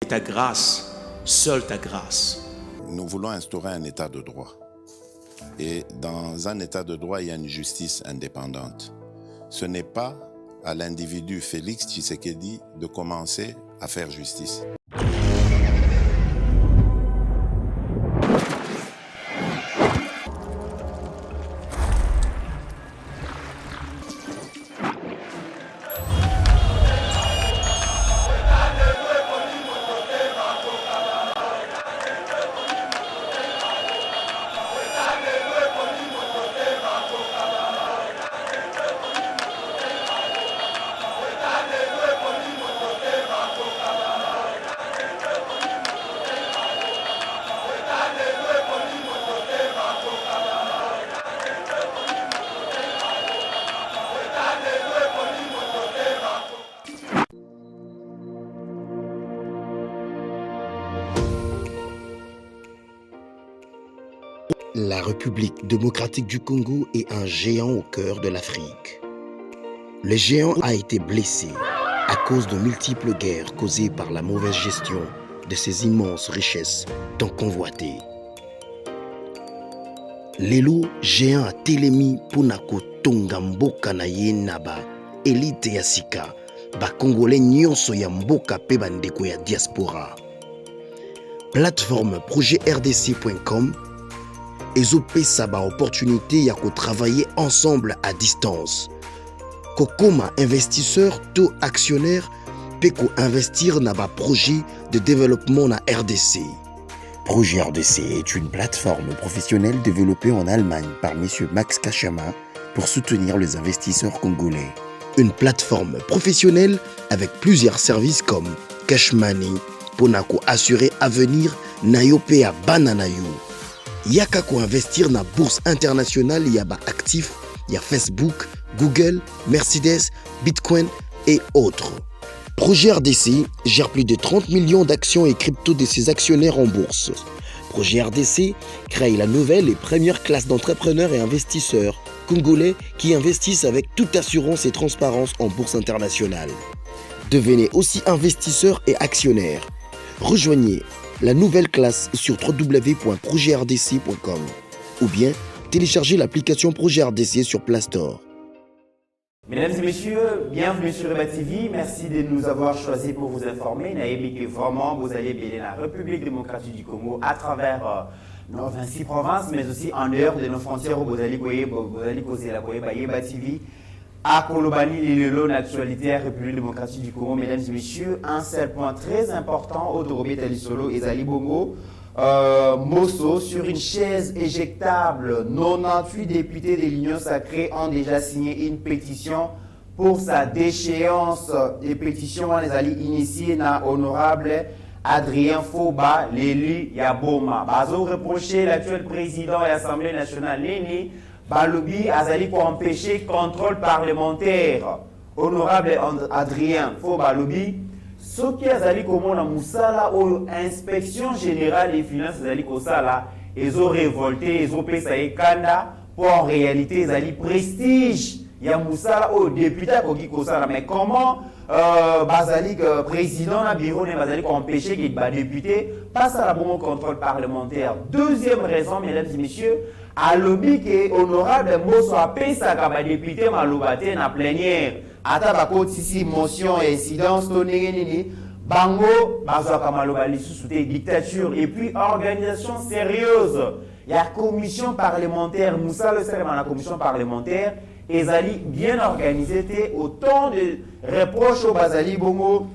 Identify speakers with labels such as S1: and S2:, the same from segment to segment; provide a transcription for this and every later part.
S1: Ta grâce, seule ta grâce.
S2: Nous voulons instaurer un état de droit. Et dans un état de droit, il y a une justice indépendante. Ce n'est pas à l'individu Félix Tshisekedi de commencer à faire justice.
S3: La République démocratique du Congo est un géant au cœur de l'Afrique. Le géant a été blessé à cause de multiples guerres causées par la mauvaise gestion de ses immenses richesses tant convoitées. Lelo géant a telemi pona kotonga mboka na ye na ba élite ya sika ba congolais nyonso ya mboka pe bandeko ya diaspora. Plateforme projetrdc.com ezopesa ba opportunité ya ko travailler ensemble à distance. Kokoma investisseur to actionnaire pe ko investir na ba projet de développement na RDC. Projet RDC est une plateforme professionnelle développée en Allemagne par M. Max Kachama pour soutenir les investisseurs congolais. Une plateforme professionnelle avec plusieurs services comme Cash Money pour assurer avenir nayope à bananayo. Yaka ko investir na bourse internationale yaba actifs, y a Facebook, Google, Mercedes, Bitcoin et autres. Projet RDC gère plus de 30 millions d'actions et crypto de ses actionnaires en bourse. Projet RDC crée la nouvelle et première classe d'entrepreneurs et investisseurs congolais qui investissent avec toute assurance et transparence en bourse internationale. Devenez aussi investisseur et actionnaire. Rejoignez la nouvelle classe sur www.projetrdc.com ou bien téléchargez l'application Projet RDC sur Play Store.
S4: Mesdames et messieurs, bienvenue sur Eba TV. Merci de nous avoir choisis pour vous informer. Naïbi que vraiment vous allez bien la République démocratique du Congo à travers nos 26 provinces, mais aussi en dehors de nos frontières où vous allez causer la Eba TV. À Kolobani, l'île l'actualité à la République démocratique du Congo. Mesdames et messieurs, un seul point très important au Dorobé Talisolo et Zali Bongo. Mosso sur une chaise éjectable. 98 députés de l'Union sacrée ont déjà signé une pétition pour sa déchéance. Les pétitions les alliés initiées na honorable Adrien Foba, l'élu Yaboma. Bazo reproché l'actuel président de l'Assemblée nationale Léni Balobi Azali pour empêcher contrôle parlementaire. Honorable Adrien Foba Lobi. Ce qui est comme on a moussala ou inspection générale des finances zali kosala, ils ont révolté, ils ont payé kanda pour en réalité ils ont prestige. Il y a moussala au député qui kosala, mais comment Bazali président na bureau ne Bazali empêcher qu'il va député passe à la bon contrôle parlementaire. Deuxième raison, mesdames et messieurs, à lobby que honorable Mosso a payé sa député malobate na plénière. Ata bako tisi motion et incidence tonengeni bango bazaka maloba lisusu te dictature et puis organisation sérieuse. Il y a commission parlementaire Moussa le serment la commission parlementaire ezali bien organisé autant de reproches au Bazali Bongo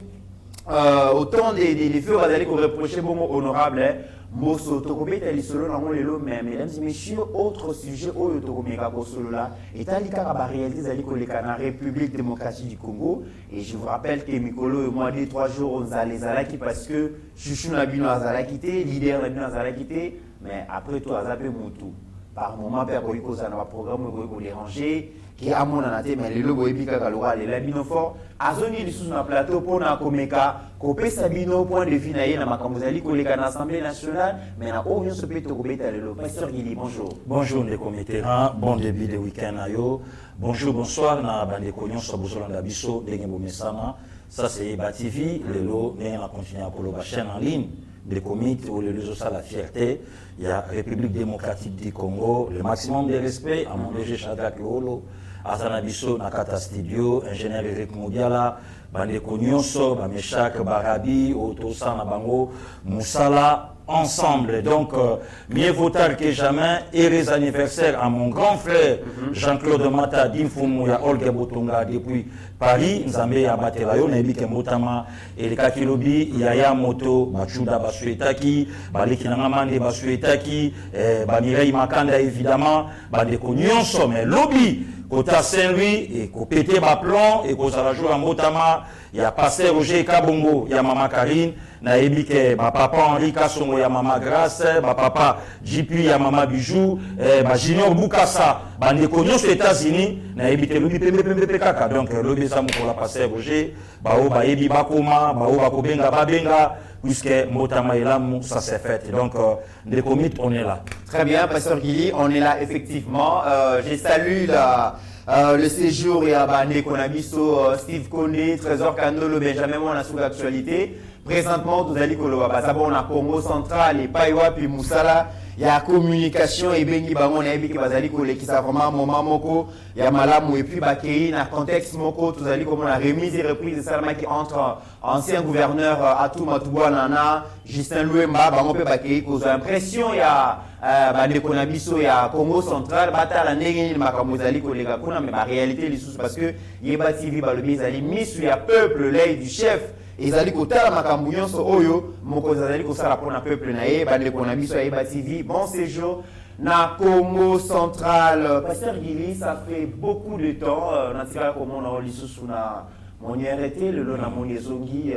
S4: autant des faits au Bazali qu'on reprochait Bongo honorable Mosso Tokobé Talisolo na lelo mais mesdames et messieurs autre sujet au Tokomeka Kosolo là est alika ba réalité zali ko la République démocratique du Congo et je vous rappelle que Mikolo et moi 2-3 jours on allait zalaki parce que Chouchou na bino azalaki té leader na bino azalaki té mais après toi azapé mutu par moment père ko ikoza na programme ko déranger qui a mon anaté mais le logo epika kalora le labino fort azoni lisusu na plateau pona komeka kopesa bino point de vue na ye na makambo zali koleka na Assemblée nationale mais na oyo se peut tokobeta lelo pasteur Guili bonjour.
S5: Bonjour les committérants, bon début de week-end à yo. Bonjour bonsoir na bande konyo so bozolanda biso ndenge bomesana Ça, c'est Eba TV. Le lot, on a continué à la chaîne en ligne. Des comités où les réseaux ça la fierté. Il y a République démocratique du Congo, le maximum de respect à mon DG Shadrack Lolo, Azana Bisso, Nakata Studio, ingénieur Eric Moudiala, Bandeko Nyonso, Bameshak Barabi, Otosa Nabango, Moussala, ensemble. Donc, mieux vaut tard que jamais. Heureux anniversaire à mon grand frère Jean-Claude Mata Dimfumouya Olga Botonga depuis Paris. Nzambe Abatelayo, Nebike Motama, Elika Kilobi, Yaya Moto, Bachuda Basuetaki, Balekinamande Basuetaki, Bamirei Makanda évidemment, Bandeko Nyonso, mais Lobby. Kota Saint-Louis et Kopete Baplon et Kozalajou en Motama, il y a Pasteur Roger Kabongo, il y a Maman Karine, Naebike, ma papa Henri Kassongo, il y a Maman Grasse, ma papa JP, il y a Maman Bijou, Junior Boukassa, Bandekogno aux États-Unis, Naebike Lobi Kaka, donc Lobi Samou pour la Pasteur Roger, Bao Baebi Bakoma, Bao Bakobenga Babenga, puisque Motama est là, ça s'est fait. Donc, les comités, on est là.
S4: Très bien, Pasteur Guili, on est là effectivement. Je salue le séjour et à Nekonabiso, Steve Kondé, Trésor Kandolo, Benjamin Mona sous l'actualité. Présentement, vous allez on a Congo Central et Paiwa puis Moussala. Il y a communication et Bengi Bango Naebi qui bazali qui ça vraiment moment moko. Il y a Malamu et puis Bakei dans contexte moko. Vous allez comme la remise et reprise de Salama qui entre ancien gouverneur Atou Matouba Nana, Justin Louemba, Bango pe Bakei. Vous avez l'impression il y a Nekonabiso, il y a Congo Central, Batala Negeni Makamozali kollega kuna mais la réalité les sous parce que Yeba TV balobi zali mis sur le peuple l'œil du chef. Ezali kotala makambo nyonso oyo moko ezali kosala pona peuple na ye bande kona biso ya Eba TV. Bon séjour na Congo Central. Pasteur Guili, ça fait beaucoup de temps natika comment on a lisusu na mon arrêté le long mon ezongi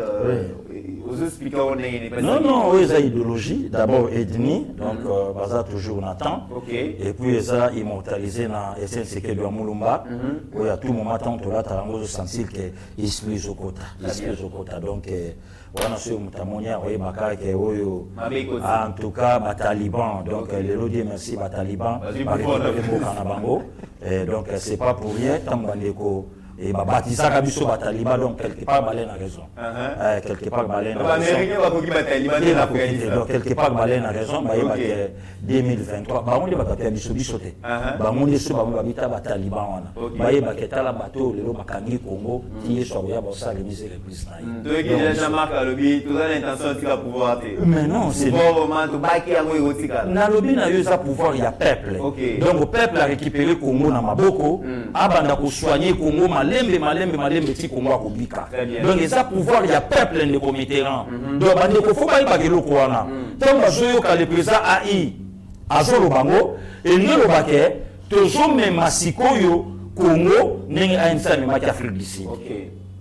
S4: aux expliquer on est
S5: non eza idéologie d'abord ethnie donc baza toujours Nathan et puis eza immortalisé na SNCK de Mulumba où à tout moment tant là tarango sentir que esprit zokota donc wana so mutamonia oyebaka ke oyo en tout cas bataliban donc les lodi merci bataliban bango donc c'est pas pour rien tambandeko et baptisa kabiso bataliba donc quelque part balen a raison quelque part balen a raison donc quelque part balen a raison ba yeba que 2023 ba on de bakata biso bisote ba monde so ba babita bataliba wana ba yeba que tala bato lelo bakangi Congo tie so ya ba sa remise les plus na
S4: donc il a marqué à lobby tout l'intention de pouvoir
S5: mais non c'est
S4: bon moment to baki yango egotika
S5: na lobby na yo za pouvoir ya peuple donc le peuple a récupéré Congo na maboko abanda ko soigner Congo malembe ti Congo akobika donc eza pouvoir ya peuple ne commetterant donc bande ko faut ba bagelo ko wana tant bazoyo ka le président AI azolo bango et ngelo bake tozo mema sikoyo Congo ndenge ainsa mema ki Afrique du Sud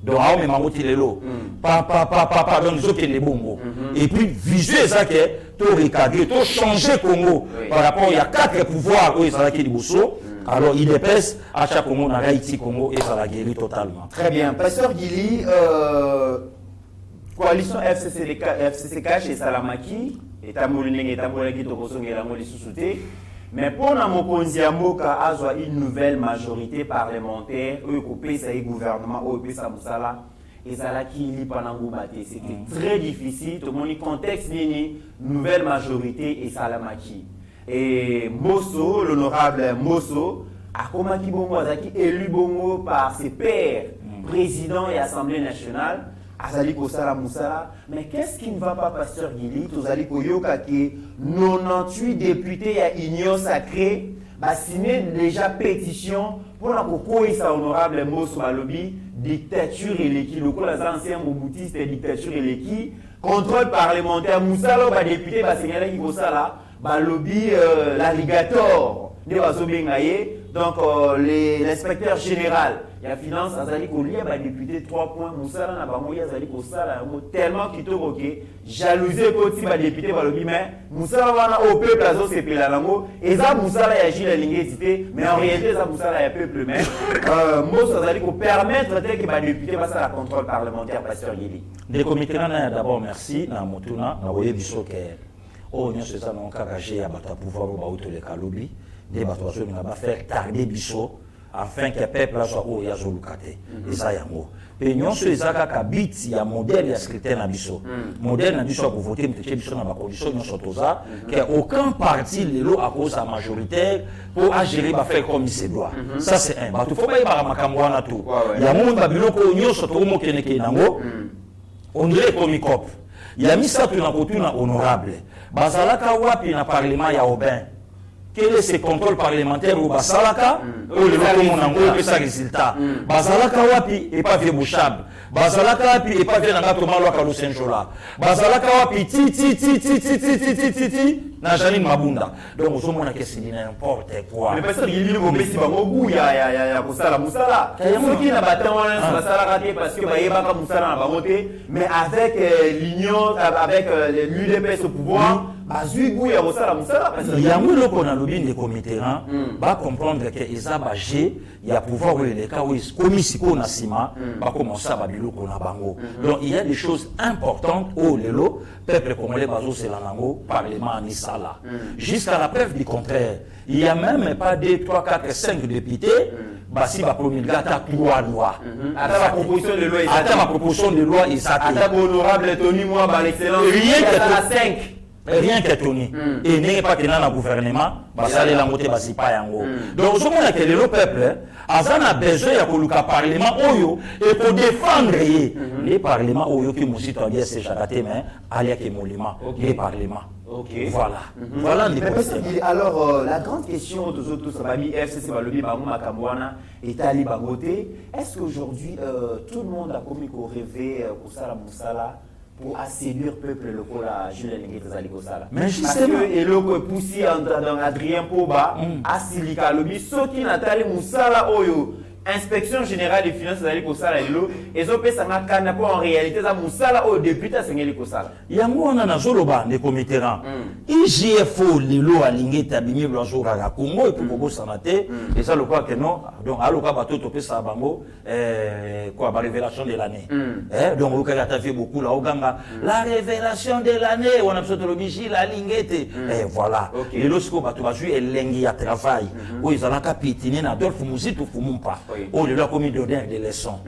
S5: donc awo mema ngoti lelo papa donc zo kende bongo et puis visuel ça que to recadrer to changer Congo par rapport il y a 4 pouvoirs où ça qui liboso. Alors, il épaisse à chaque moment dans Haïti, Congo et ça la guérit totalement.
S4: Très bien. Pasteur Guili, coalition FCCK chez Salamaki, et Tamoulineng et Tamoulineng Tokosong et la Moli sous-souté. Mais pour Namokonzi Amboka, a une nouvelle majorité parlementaire, eux, coupé, ça y est, gouvernement, eux, ça Moussala, et ça la qui lit pendant Goumate. C'était très difficile. Tout le monde, contexte, nouvelle majorité et Salamaki. Et Mosso, l'honorable Mosso, a Komaki Bongo Azaki élu Bongo par ses pairs, président et assemblée nationale, Azali Kosala Moussala. Mais qu'est-ce qui ne va pas, Pasteur Guili? Tozali Koyoka qui 98 députés à Union Sacrée, signé déjà pétition pour la Kokoïsa honorable Mosso Balobi, dictature et l'équipe, les anciens Mobutistes, dictature et l'équipe, contrôle parlementaire Moussala, député, signaler Kosala. Balobi l'alligator de Bazobengaye, donc l'inspecteur général de la finance Azali Kolia va député 3 points Moussala na Bamoya Azali Kosala tellement kitoko ke jalousie koti ba député Balobi mais Moussala wana au peuple azo sepela nango eza Moussala ya Gilles Lingezité mais en réalité eza Moussala ya peuple mais Moussa Azali ko permettre que ba député va ça la contrôle parlementaire Pasteur Guili.
S5: Les comités d'abord merci na motuna na voye biso ke oh nous sommes en caractère à battre pouvoir au bateau les calobi des bateaux sur une faire tarder biso afin que le peuple soit au Yazolukate. Et ça, yango. Et nous sommes les akakabit, il y a modèle, il y a secrétaire Nabiso. Modèle Nabiso pour voter, mais il y a condition, nous sommes tous là, qu'aucun parti, à cause de la majoritaire, pour gérer, faire comme il se doit. Ça, c'est un. Il faut pas y avoir un tout. Il y a un monde qui nous sommes tous les on dirait comme il cop. Il y a mis ça tout honorable. Bazalaka wapi na parlement ya Aubin. Quel est ce contrôle parlementaire au Basalaka ou le locaux que ça résultat. Bazalaka wapi et pas vieux Bouchab. Bazalaka wapi et pas vieux Nagato Malo Kalo Senjola. Bazalaka wapi ti na Janine Mabunda. Donc au moins que c'est n'importe quoi.
S4: Mais parce que il y a au Messi Bangogu ya Kosala Moussala. Ceux qui n'a pas tant Basala raté parce que Bayeba comme Moussala n'a pas voté, mais avec l'union avec l'UDPS au pouvoir. Il y a un peu de lobby des comités, va comprendre que les abagés, il y a pouvoir où les cas où ils commis qu'on a sima, va commencer à babilo qu'on a bango. Donc il y a des choses importantes au lelo, peuple comme les bazos c'est l'anango, parlement en Isala. Jusqu'à la preuve du contraire, il n'y a même pas 2, 3, 4, 5 députés. Basi va promulguer 3 lois. Attends ma proposition de loi.
S5: Attends ma proposition de loi exacte.
S4: Attends honorable Tony moi par l'excellence.
S5: Rien que 5. Rien que Tony. Et n'est pas que dans le gouvernement, ça allait la montée basi pas yango. Donc ce qu'on a que le peuple, azan a besoin de le parlement oyo et pour défendre les parlements oyo qui musi to bien c'est jagaté mais aller que molima les parlements. Voilà. Voilà les
S4: alors la grande question de tous ça va mis FCC va le bi bango makamwana et Ali Bangote, est-ce qu'aujourd'hui tout le monde a commis qu'on rêvait pour ça la Moussala pour séduire le peuple local à Julien Linguet Kosala.
S5: Mais justement,
S4: et le poussé dans Adrien Poba à Silika Lobby, ceux qui n'attendent Moussala Oyo, inspection générale des finances d'Ali Kosala et l'eau, et ont fait ça en réalité, ça Moussala Oyo député à Sengeli Kosala.
S5: Yango on a Zoloba, les comités. IGFO, les lois à Linguet, Tabimi, Blanchot, à Congo, et pour Bobo Sanate, et ça le croit que non, donc à l'oka bateau topé ça à Bango, quoi, la révélation de l'année. Donc, vous avez fait beaucoup là, Oganga, la révélation de l'année, on a besoin de l'obligé, la Linguet, et voilà. Et lorsque vous avez joué, et Linguet à travail, où ils ont un capitaine, Adolphe Mouzi, tout fou pas. Oh, le loi commis d'honneur des leçons.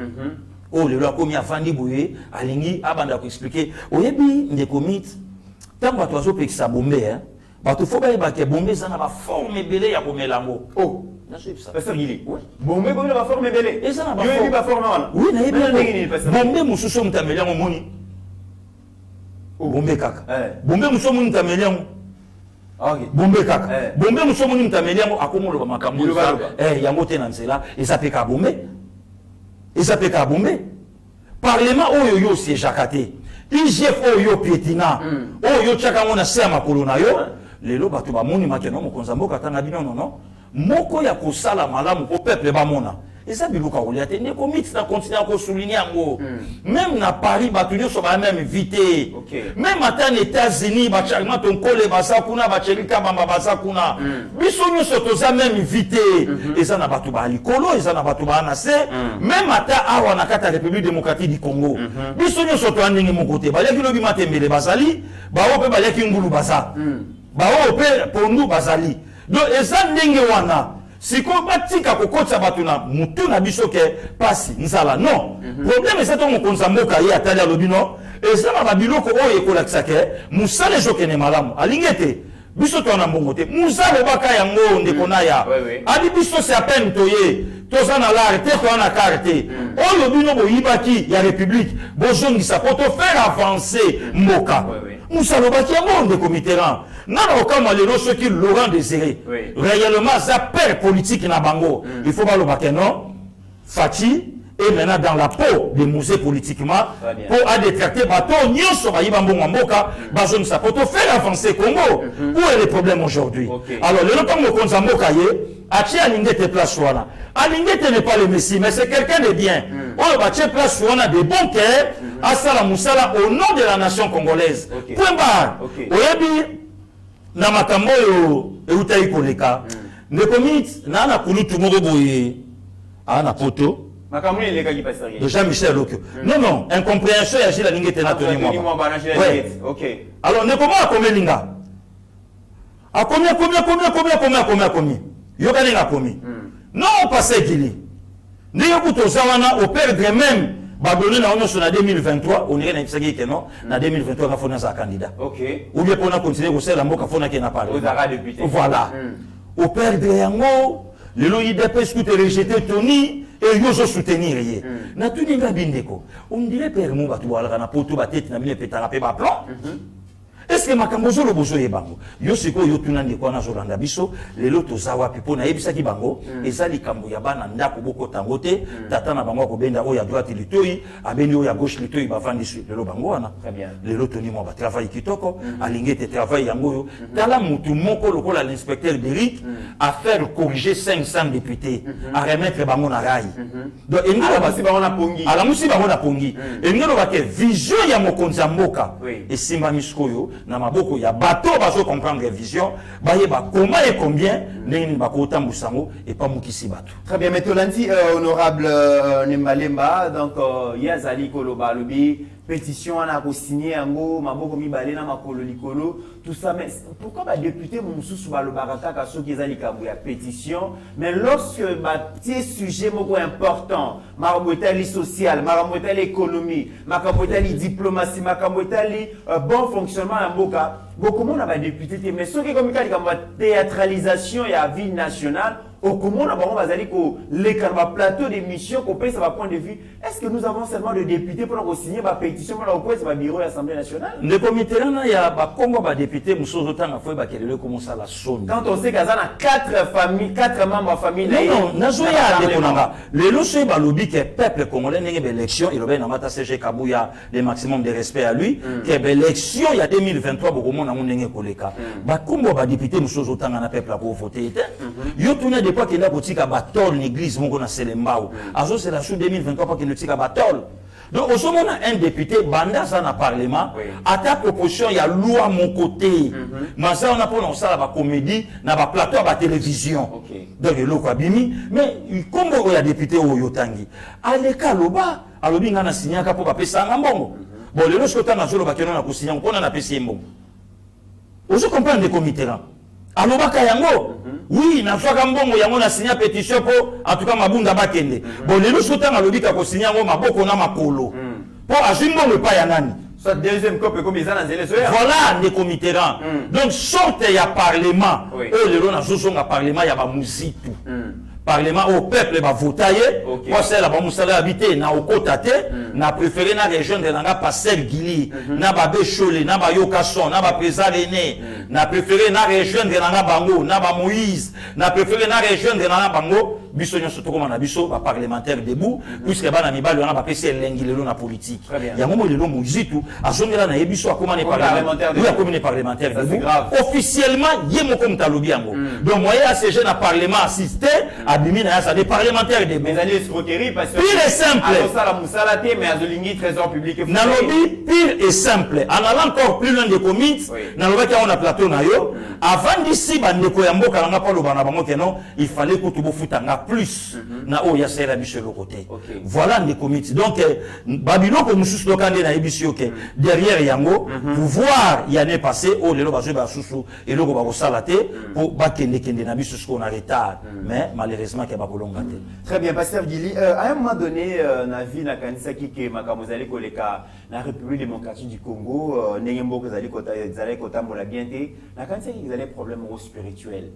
S5: Oh, le loi commis à Fandi Bouye, à Lingui, à Banda pour expliquer. Oh, et puis, des commits, tant que tu as fait que ça bombe, hein, il faut pas que bombe, ça n'a pas formé belé à bombe l'ango. Oh,
S4: Pasteur Guili. Bombe, bombe, la forme belé.
S5: Et ça n'a pas formé. Oui, mais bombe, nous sommes tamelés en moni. Bombe kaka. Bombe, nous sommes tamelés en bombe kaka. Bombe, nous sommes tamelés en akomo le makambo. Yango tenansela, et ça peut qu'à bombe. Et ça peut qu'à bombe. Parlement oyo c'est jakaté. IGF oyo piétina. Oyo tchaka mona se makolo na yo. Lelo batu ba moni makeno mo konzamboka tanga bino non. Moko ya kosala malamu ko peuple ba mona. Et ça biluka oliate ne komit na continuer à souligner ngo. Même na Paris batu nyo so ba même vité. Même à États-Unis ba chagma ton kole basa kuna ba cherika bamba basa kuna. Biso nyo so to za même vité. Et ça na batu ba likolo, et ça na batu ba na se. Même ata awa na kata République démocratique du Congo. Biso nyo so to andingi mon côté. Ba yaki lobi matembele basali, ba ope ba yaki ngulu basa. Ba ope pondu basali. Donc eza ndenge wana si ko batika kokotsa batuna mutu na biso ke pasi nzala non problème c'est ton konzamboka ya atali alobino eza na babiloko oyo ekolakisa ke musala ezokene malamu alingete biso to na mbongo te musala baka yango ndeko na ya ali biso c'est à peine toye toza na l'art te to na carte oyo bino boyibaki ya république bozongisa pour te faire avancer mboka musala baki yango ndeko Mitterrand. Non, aucun malheureux ceux qui l'auront désiré. Réellement, ça perd politique na bango. Il faut pas le battre, non? Fati est maintenant dans la peau des musées politiquement pour détracter bateau, nyon so ba yibambo mboka, bazon sa pour faire avancer Congo. Où est le problème aujourd'hui? Alors, le temps où konzamboka yé, achi alingete place wana. Alingete n'est pas le messie, mais c'est quelqu'un de bien. On va achi place wana de bon cœur, Asala Moussala au nom de la nation congolaise. Point barre. Oyebi na makambo yo eutai koleka ndeko mit na na kulutu moko boye ana poto
S4: makambo eleka ki passer
S5: de Jean-Michel Lokyo non incompréhension ya Gilles Lingete na Tony moi OK alors ndeko mo akomelinga akomi yo kalinga akomi Non, pas ça qu'il n'y a pas de au perdre même. Badonné na on sur 2023, on irait na que non, na 2023 on a fait un candidat.
S4: OK.
S5: Ou bien pour continuer au sein la mboka fona qui n'a pas. Voilà. Au perdre yango, le lo IDPS qui te rejeter Tony et yo zo soutenir yé. Na tout ninga bindeko. On dirait père mo batu wala na poto ba tête na mine petara pe ba plan. Est-ce que makambozo lo bozo yebango yo siko yo tunande kwa na zolanda biso lelo tozawa pipo na yebisa ki bango ezali kambo ya bana ndako boko tangote tata na bango ko benda o ya droite litoi abeni o ya gauche litoi ba vandi sur lelo bango wana
S4: très bien
S5: lelo toni mo ba travail kitoko alingete travail yango yo tala mutu moko lokola l'inspecteur d'élite à faire corriger 500 députés à remettre bango na rai donc
S4: ala basi bango na pongi
S5: ala musi bango na pongi engelo ba ke vision ya mokonza mboka et simba miskoyo na maboko ya bateau bazo comprendre vision baye ba comment et combien ndeni ba ko tambusango et pas mukisi bateau.
S4: Très bien, mais Tolandi honorable Nembalemba donc yazali koloba lobi pétition on a signé yango maboko mibale na makolo likolo tout ça mais pourquoi ba député mususu ba lobaraka ka soki ezali kambo ya pétition mais lorsque ba petit sujet moko important makambo etali social makambo etali économie makambo etali diplomatie makambo etali bon fonctionnement ya mboka beaucoup monde ba député mais soki comme kali kambo théâtralisation ya vie nationale au comment on va aller les plateau d'émission qu'on paye ça va point de vue. Est-ce que nous avons seulement des députés pour nous signer ma pétition pour nous c'est ma bureau de l'Assemblée nationale?
S5: Le comité là il y a ba Congo ba député musozo tanga foi ba kelele comment ça la sonne.
S4: Quand on sait qu'il y a 4 familles, 4 membres de famille
S5: non nazoya de konanga. Le loso ba lobi que peuple congolais n'engé élection il obé na mata CG Kabuya le maximum de respect à lui que élection il y a 2023 beaucoup monde na ndenge koleka. Ba Congo ba député musozo tanga na peuple pour voter. Yo tourner pas qu'il a botika batol l'église mon na Selembao azo c'est la sous 2023 pas qu'il ne tika batol donc au moment un député banda ça na parlement à ta proposition il y a loi mon côté mais ça on a pour ça la comédie na ba plateau ba télévision donc le ko abimi mais comme il y a député au yotangi aleka loba alobi ngana signaka pour ba pesa ngambongo bon le lorsque tanga zolo ba keno na ko signa on na pesa mbongo ozo comprendre des comités là alobaka yango oui na soka mbongo yango na signer pétition pour en tout cas mabunda bakende bon lelo sotanga lobika ko signer yango maboko na makolo pour azimbongo pa ya nani
S4: soit deuxième copie comme ils en zélé
S5: voilà des comités donc sorte ya parlement oh lelo na sosonga parlement ya ba musitu Parlement au peuple va voter pour cela va musala habiter na okotate na préféré na région de nanga Passer Gili na ba Bechole na ba Yokason na ba Présalene na préféré na région de nanga Bango na ba Moïse na préféré na région de nanga Bango biso nyonso to komana biso ba parlementaire debout puisque bana mibali na ba pesi elengi lelo na politique ya momo lelo Moïzitu azongela na yebiso akoma ne parlementaire oui akoma ne parlementaire debout officiellement yemo comme talobi yango donc moyen à ces jeunes à parlement assisté abimi na ça des parlementaires debout
S4: mais allez escroquerie parce que
S5: pire et simple
S4: ça musala té mais azolingi trésor public
S5: na lobi pire et simple en allant encore plus loin des comités na lobaki on a plateau na yo avant d'ici bandeko ya mboka nga pa lobana bango que non il fallait que tu bofutanga plus na o ya sera biso le côté voilà des comités donc babilo ko mususu lokande na ebisio ke derrière yango pouvoir y année passée o lelo bazo ba susu et loko ba ko salaté pour bakende kende na biso ce qu'on a retard mais malheureusement que ba kolonga te.
S4: Très bien pasteur Gili à un moment donné na vie na kanisa ki ke makamozali koleka na République démocratique du Congo nengembo kozali kota mbola bien te na kanisa ki kozali problème spirituel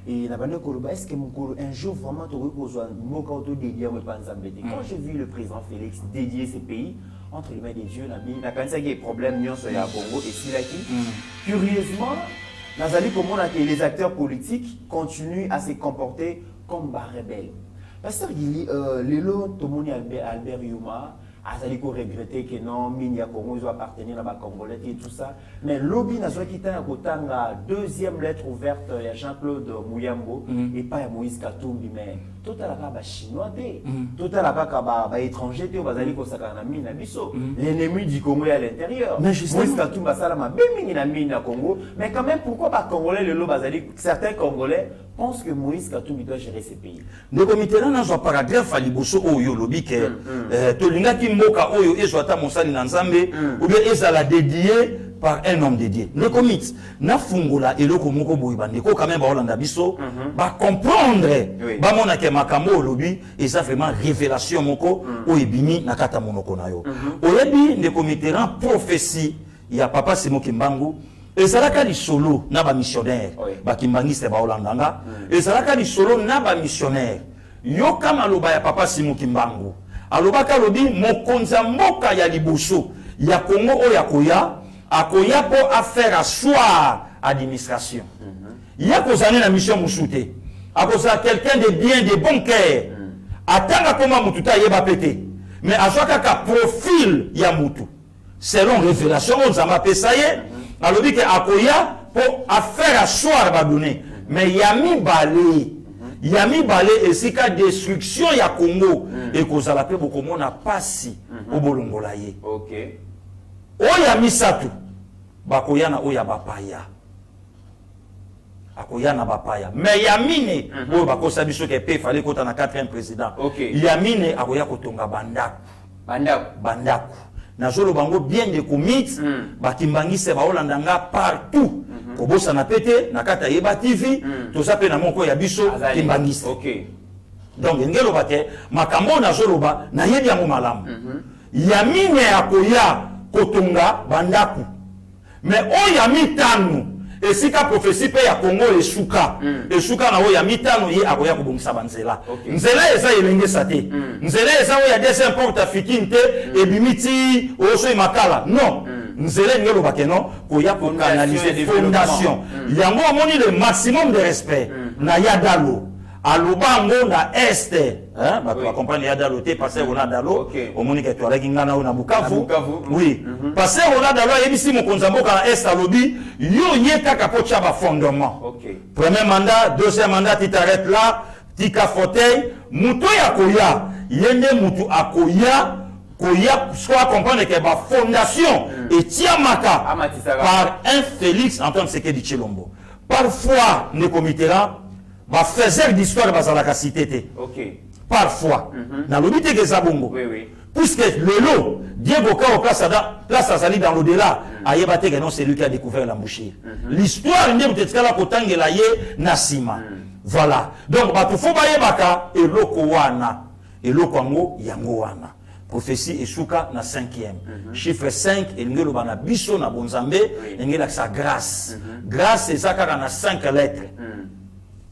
S4: et na bande koloba est-ce que un jour vraiment tu rekozwa mboka auto dédié au panzambete quand j'ai vu le président Félix dédier ces pays entre les mains des dieux na kanisa ki problème nyonso ya Congo et silaki curieusement nazali komona que les acteurs politiques continuent à se comporter comme des rebelles. Pasteur Gili, lelo tomoni Albert Yuma azali ko regretter que non mine ya Congo doit appartenir à ba Congolais et tout ça mais lobby na zo kitana kotanga deuxième lettre ouverte ya Jean-Claude Mouyambo et pas ya Moïse Katumbi mais totalaka ba chinois té totalaka ba étranger té bazali ko sakana mine na biso l'ennemi du Congo est à l'intérieur Moïse Katumbi sala ma mingi na mine na Congo mais quand même pourquoi ba Congolais lelo bazali certains Congolais pensent que Moïse Katumbi doit gérer ces pays.
S5: Le comité là dans un paragraphe à liboso oyo lobby que to lingaki mboka oyo ezwata mosali na nzambe ou bien ezala dédié par un homme dédié. Le commit, na fungola et le komoko boybandeko quand même ba Hollanda biso, ba comprendre, ba mona ke makambo lobby et ça vraiment révélation moko o ebimi na kata monoko na yo. Oyebi ne comiteran prophétie ya papa Simo Kimbangu et ça la li solo na ba missionnaire, ba kimbangiste ba Hollandanga et ça la li solo na ba missionnaire. Yo kama loba ya papa Simo Kimbangu. Alobaka lobi mokonza mboka ya liboso ya Congo o ya koya akoya po affaire à soir administration. Ya kozane na mission musute. Akosa quelqu'un de bien de bon cœur. Atanga koma mututa yeba pété. Mais azoka ka profil ya mutu. Selon révélation on zama pesaye alobi ke akoya po affaire à soir ba donner. Mais yami balé et si ka destruction ya Congo et kozala pe bokomona pasi o bolongola ye.
S4: OK.
S5: Oya misatu bakoya na oya bapaya. Akoya na bapaya. Mais yamine oyo bakosa biso ke pe fallait kota na 4e président. Yamine akoya kotonga bandaku. Na zolo bango bien de commit bakimbangise ba Hollandanga partout. Kobosa na pete na kata yeba TV to sape na moko ya biso kimbangise.
S4: OK.
S5: Donc ngelo bate makambo na zolo ba na yebi yango malamu. Yamine akoya kotonga bandaku. Mais oya mitanu esika prophétie pe ya Congo esuka na oya mitanu ye akoya kobongisa banzela. Nzela eza elenge sate. Nzela eza oya deuxième porte africaine e bimiti oso makala. Non. Nzela ngelo bakeno koya pour canaliser des fondations. Yango omoni le maximum de respect na yadalo. Alubango na este, hein, bah tu vas comprendre Yadalo te passer au Nadalo, au moni que tu as ngana na Bukavu. Oui. Passer au Nadalo yebisi mo konzamboka na est alobi, yo yeka kapocha ba fondement. Premier mandat, deuxième mandat tu t'arrêtes là, tika fauteuil, muto ya koya, yende mutu akoya soit comprendre que la fondation est tiamaka par un Félix Antoine Tshisekedi Tshilombo. Parfois, les comitéra va faire d'histoire dans la cité. Parfois, dans le but de Zabongo. Puisque le lot, Diego Kao place à Zali dans l'au-delà, Ayebate non c'est lui qui a découvert la mouchée. L'histoire n'est peut-être qu'à la Kotang et la Ye Nasima. Voilà. Donc, il faut Bayebaka et Lokowana. Et Lokongo, Yangowana. Prophétie et Souka na 5e. Chiffre 5, et nous avons biso na bonzambe, et nous avons sa grâce. Grâce, c'est ça qu'on a 5 lettres.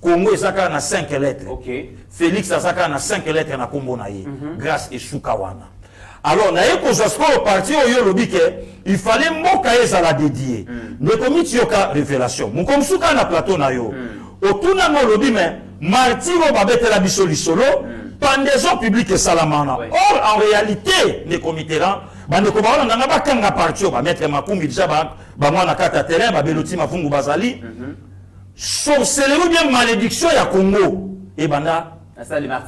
S5: Congo, c'est ça qu'on a 5 lettres. Félix, c'est ça qu'on a 5 lettres na Kombo na ye. Grâce et Souka wana. Alors, na yeko zasko au parti au Yorobike, il fallait mokaye za la dédier. Ne commis yoka révélation. Mon comme Souka na plateau na yo. Otuna no lobi mais martiro babete la biso lisolo. Pendaison publique et salamana. Or, en réalité, les comitéran, bande ko ba na ba kanga parti ba mettre makumbi déjà ba mwana kata terrain ba beloti mafungu bazali. Sorcellerie bien malédiction ya Congo et banda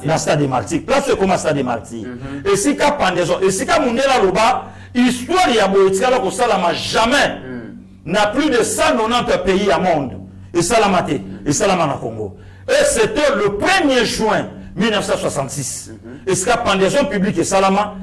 S5: na stade des martyrs. Place comme stade des martyrs. Et si ka pendaison, et si ka mundela loba, histoire ya boetika la ko salama jamais. N'a plus de 190 pays à monde. Et salamate, et salamana Congo. Et c'était le 1er juin 1966. Et ce qu'a pendaison publique et Salama,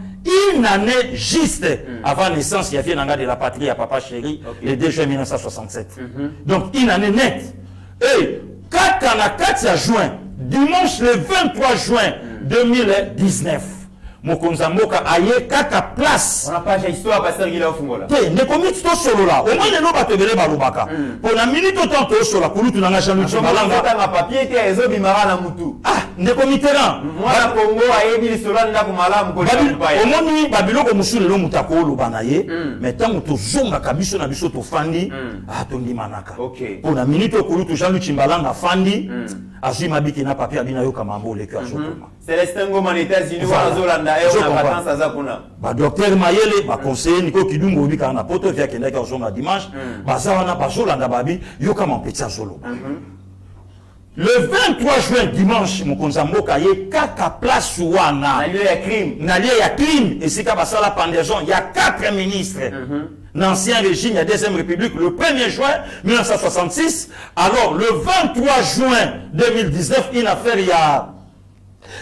S5: une année juste avant la naissance, il y a fait de la patrie à Papa Chéri, le 2 juin 1967. Donc, une année nette. Et 4 juin, dimanche le 23 juin 2019, Mokonzamboka aye 4 places.
S4: On n'a pas d'histoire parce qu'il est au Fungola.
S5: Ne commis tout solo là. Au moins les loba te verrez balobaka. Pour la minute autant que solo, pour nous tu n'as jamais vu malanga.
S4: Dans papier qui est zobimara na mutu.
S5: Ah, ne commis terrain.
S4: Moi la Congo aye bi solo na ko malamu ko
S5: au moins babilo ko musule lo mutako lobana ye. Mais tant que zonga kabiso na biso to fandi, ah tondi manaka. Pour la minute ko lu tu Jean-Luc Chimbalanga fandi, azui mabiki na papier abina yo kamambo le cœur sokoma.
S4: Célestin Ngoma les États-Unis wa Zolanda et on a vacances à Zakuna.
S5: Ba docteur Mayele, ba conseiller Nico Kidungo bi kana poto via kenda ka zonga dimanche, ba zawana ba Zolanda babi yo kama petit solo. Le 23 juin dimanche Mokonzamboka ye kaka place wana. Na lieu ya crime et si ka basala pendaison, il y a 4 ministres. L'ancien régime, la deuxième république, le 1er juin 1966. Alors, le 23 juin 2019, une affaire, il y a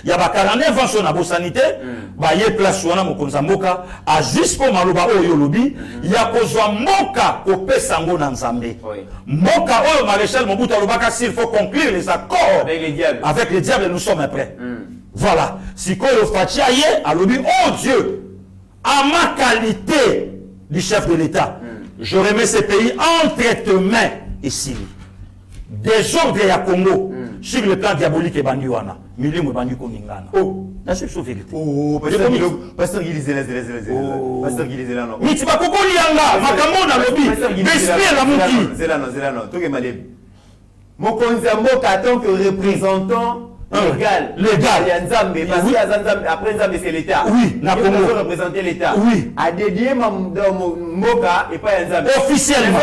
S5: Il y a 49 ans sur la sanité, il y a place sur la mokonzamboka, à juste pour maloba oyo lobby, il y a besoin moka au pesango dans Zambé. Moka oyo maréchal Mobutu Lobaka, s'il faut conclure les accords avec les diables, nous sommes prêts. Voilà. Si Koyo Fatia y est, à lobby, oh Dieu, à ma qualité du chef de l'État, je remets ces pays entre tes mains et Syrie. Désordre à Congo, sur le plan diabolique et bandiwana. Milieu bandu koningana. Oh, la seule vérité.
S4: Oh, pasteur Guy Lizela, pasteur Guy Lizela, non.
S5: Mais tu vas beaucoup lianga, makambo na lobby. Respect la mouki.
S4: Zelano, tout est malé. Mon konzambo, en tant que représentant légal. Après Nzambe, c'est l'État.
S5: Oui,
S4: il faut représenter l'État.
S5: Oui.
S4: A dédié Moka et pas Nzambe.
S5: Officiellement.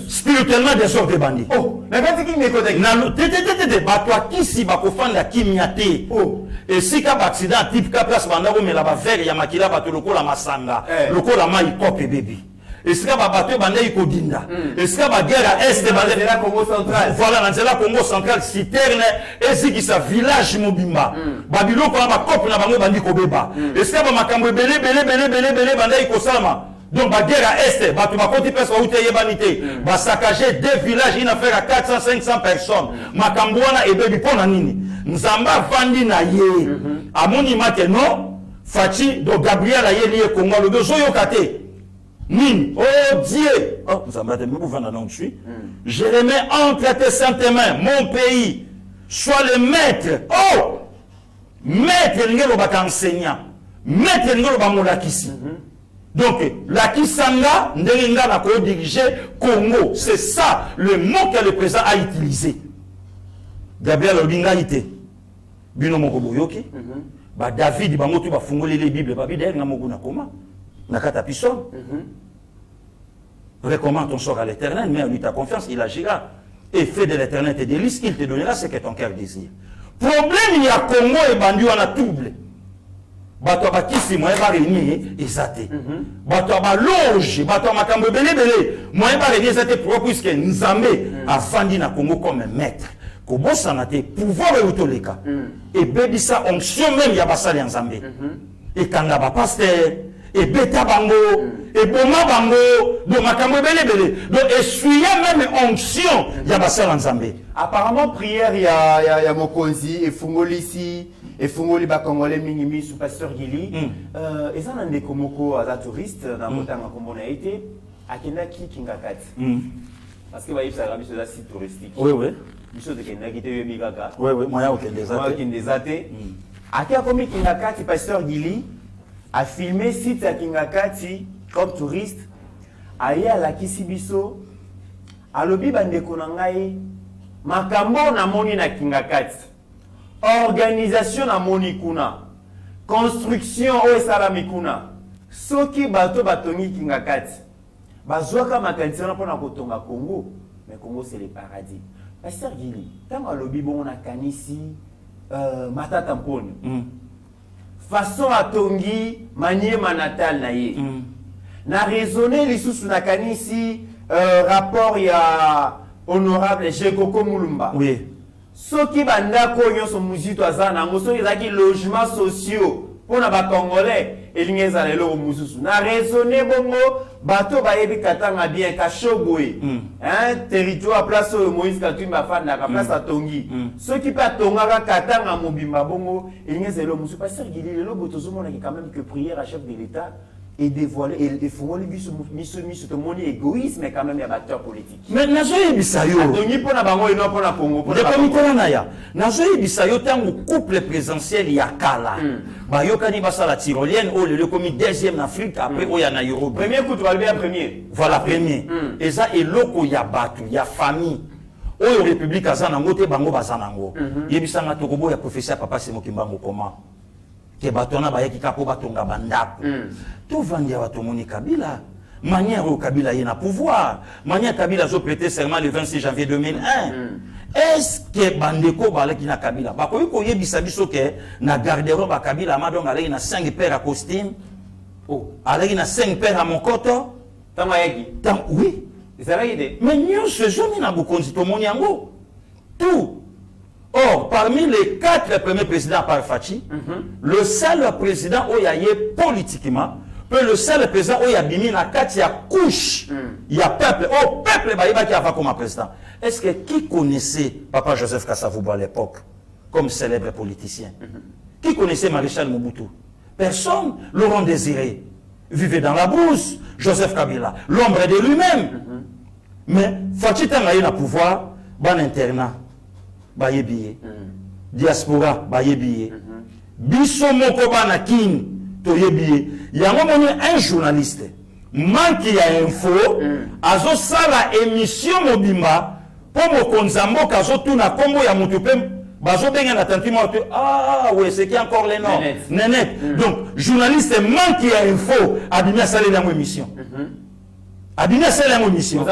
S5: Spirituellement, des sortes de bandits.
S4: Oh, mais quand tu
S5: es toi qui si va faire la kimyate. Oh. Et si tu as un accident type cas place bandaro mais la va faire il y a makila ba to lokola masanga. Lokola mai kope baby. Et si tu as un bateau bandé kodinda. Et si tu as une guerre à est bandé
S4: la Congo central.
S5: Voilà, dans la Congo central citerne et si qui sa village mobimba. Babylone ko ba kope na bango bandi ko beba. Et si tu as makambo belé bandé ko salama. Donc, la guerre à Est, tu vas continuer à se faire saccager deux villages, une affaire à 400-500 personnes. Makambouana et Baby Ponanini. Nzamba Vandi na ye. A mon image, non, Fati, donc Gabriel a lié Congo, le besoin yokate. Nini, oh Dieu. Oh, Nzamba, tu me je remets entre tes saintes mains, mon pays. Sois le maître. Oh! Maître, l'ingélo baka enseignant. Maître, l'ingélo baka molakisi. Donc, la Kisanga, Ndenga n'a pas dirigé Congo. C'est ça le mot que le président a utilisé. Gabriel Obinga été. Bino Mokoboyoki. David, Bamotu va fongoli les Bibles. Babi d'ailleurs, n'a pas comment. N'a qu'à tapison. Recommande ton sort à l'éternel, mais en lui ta confiance, il agira. Et fais de l'éternel tes délices, il te donnera ce que ton cœur désire. Problème, il y a Congo et Bandu en a double. Bato bakisi moyen ba réunir ezate bato ba loge bato makambo belé moyen ba réunir ezate pour puisque Nzambe a fandi na Congo comme maître ko bossa na te pouvoir utoleka et bebisa onction même ya basali Nzambe et kanga ba pasteur et beta bango et boma bango do makambo belé donc essuyer même onction ya basali Nzambe.
S4: Apparemment prière ya mokonzi et fungolisi et fungoli ba congolais minimi sous pasteur Gili et ça n'a ndeko moko à touriste dans motanga comme on a été akenda ki kingakati parce que ba yipsa la biso da site touristique.
S5: Oui
S4: biso de kenda ki te bigaka.
S5: Oui moya
S4: okendezate akia komi kingakati pasteur Gili a filmé site ya kingakati comme touriste aya la kisibiso alobi bandeko na ngai makambo na moni na kingakati organisation na moni kuna construction o esalami kuna soki bato batongi kingakati bazwaka makanisa na pona kotonga Congo mais Congo c'est le paradis. Pasteur Gili tango alobi bongo na kanisi matata mponi façon atongi maniema natal na ye na raisonner lisusu na kanisi rapport ya honorable Jekoko Mulumba.
S5: Oui.
S4: Soki bandako nyonso muzito azana ngo soki ezaki logement sociaux pona ba congolais elingeza lelo mususu na raisonner bongo bato bayebi katanga bien kashogwe territoire place Moïse Katumba fanda ka place atongi soki pa tongaka katanga mobimba bongo elingeza lelo mususu pasteur Gili lelo botozomona quand même que prière à chef de l'État et dévoiler et fongoli biso to moni égoïsme mais quand même ya acteurs politiques.
S5: Mais nazoye bisayo.
S4: Atongi pona bango ino pona Congo pona.
S5: De comité na ya. Nazoye bisayo tango couple présidentiel ya kala. Ba yokani basala tyrolienne au le commis deuxième en Afrique après o ya na Europe.
S4: Premier coup tu vas bien premier.
S5: Voilà premier. Et ça eloko ya batu ya famille. Oyo république azana ngote bango bazana ngo. Yebisanga tokobo ya professeur papa Semokimbango comment. Que batona bayaki kapo batonga bandako. Tout vandia batomoni Kabila. Manière au Kabila y a pouvoir. Manière Kabila a prêté serment le 26 janvier 2001. Est-ce que Bandeko balaki na Kabila? Bakoyi koye bisabiso ke na garde-robe ba Kabila madong alaki na 5 paires à costume. Oh, alaki na 5 paires à mokoto.
S4: Tamayaki.
S5: Oui.
S4: C'est vrai idée.
S5: Mais nous ce jour na bukonzi tomoni yango. Tout. Oh Or, parmi les 4 premiers présidents par Fachi, le seul président où il y a politiquement, le seul président où il y a bimi na kati ya couche, il y a peuple, peuple qui a comme président. Est-ce que qui connaissait Papa Joseph Kasavubu à l'époque comme célèbre politicien? Qui connaissait Maréchal Mobutu? Personne. Laurent Désiré vivait dans la brousse. Joseph Kabila, l'ombre de lui-même. Mais Fachi Tangaye na pouvoir, ban internat, baye billet. Diaspora, baye billet. Biso moko bana king, toye billet. Il y a un journaliste, manque ya info, azo sala émission mobimba, pour mo konzambo kazo tuna kombo ya mutupem. Bazo benga na tantimo ah ouais c'est qui encore les noms Nénet. Donc journaliste manque ya info abimia sala na émission. Abimia sala na émission.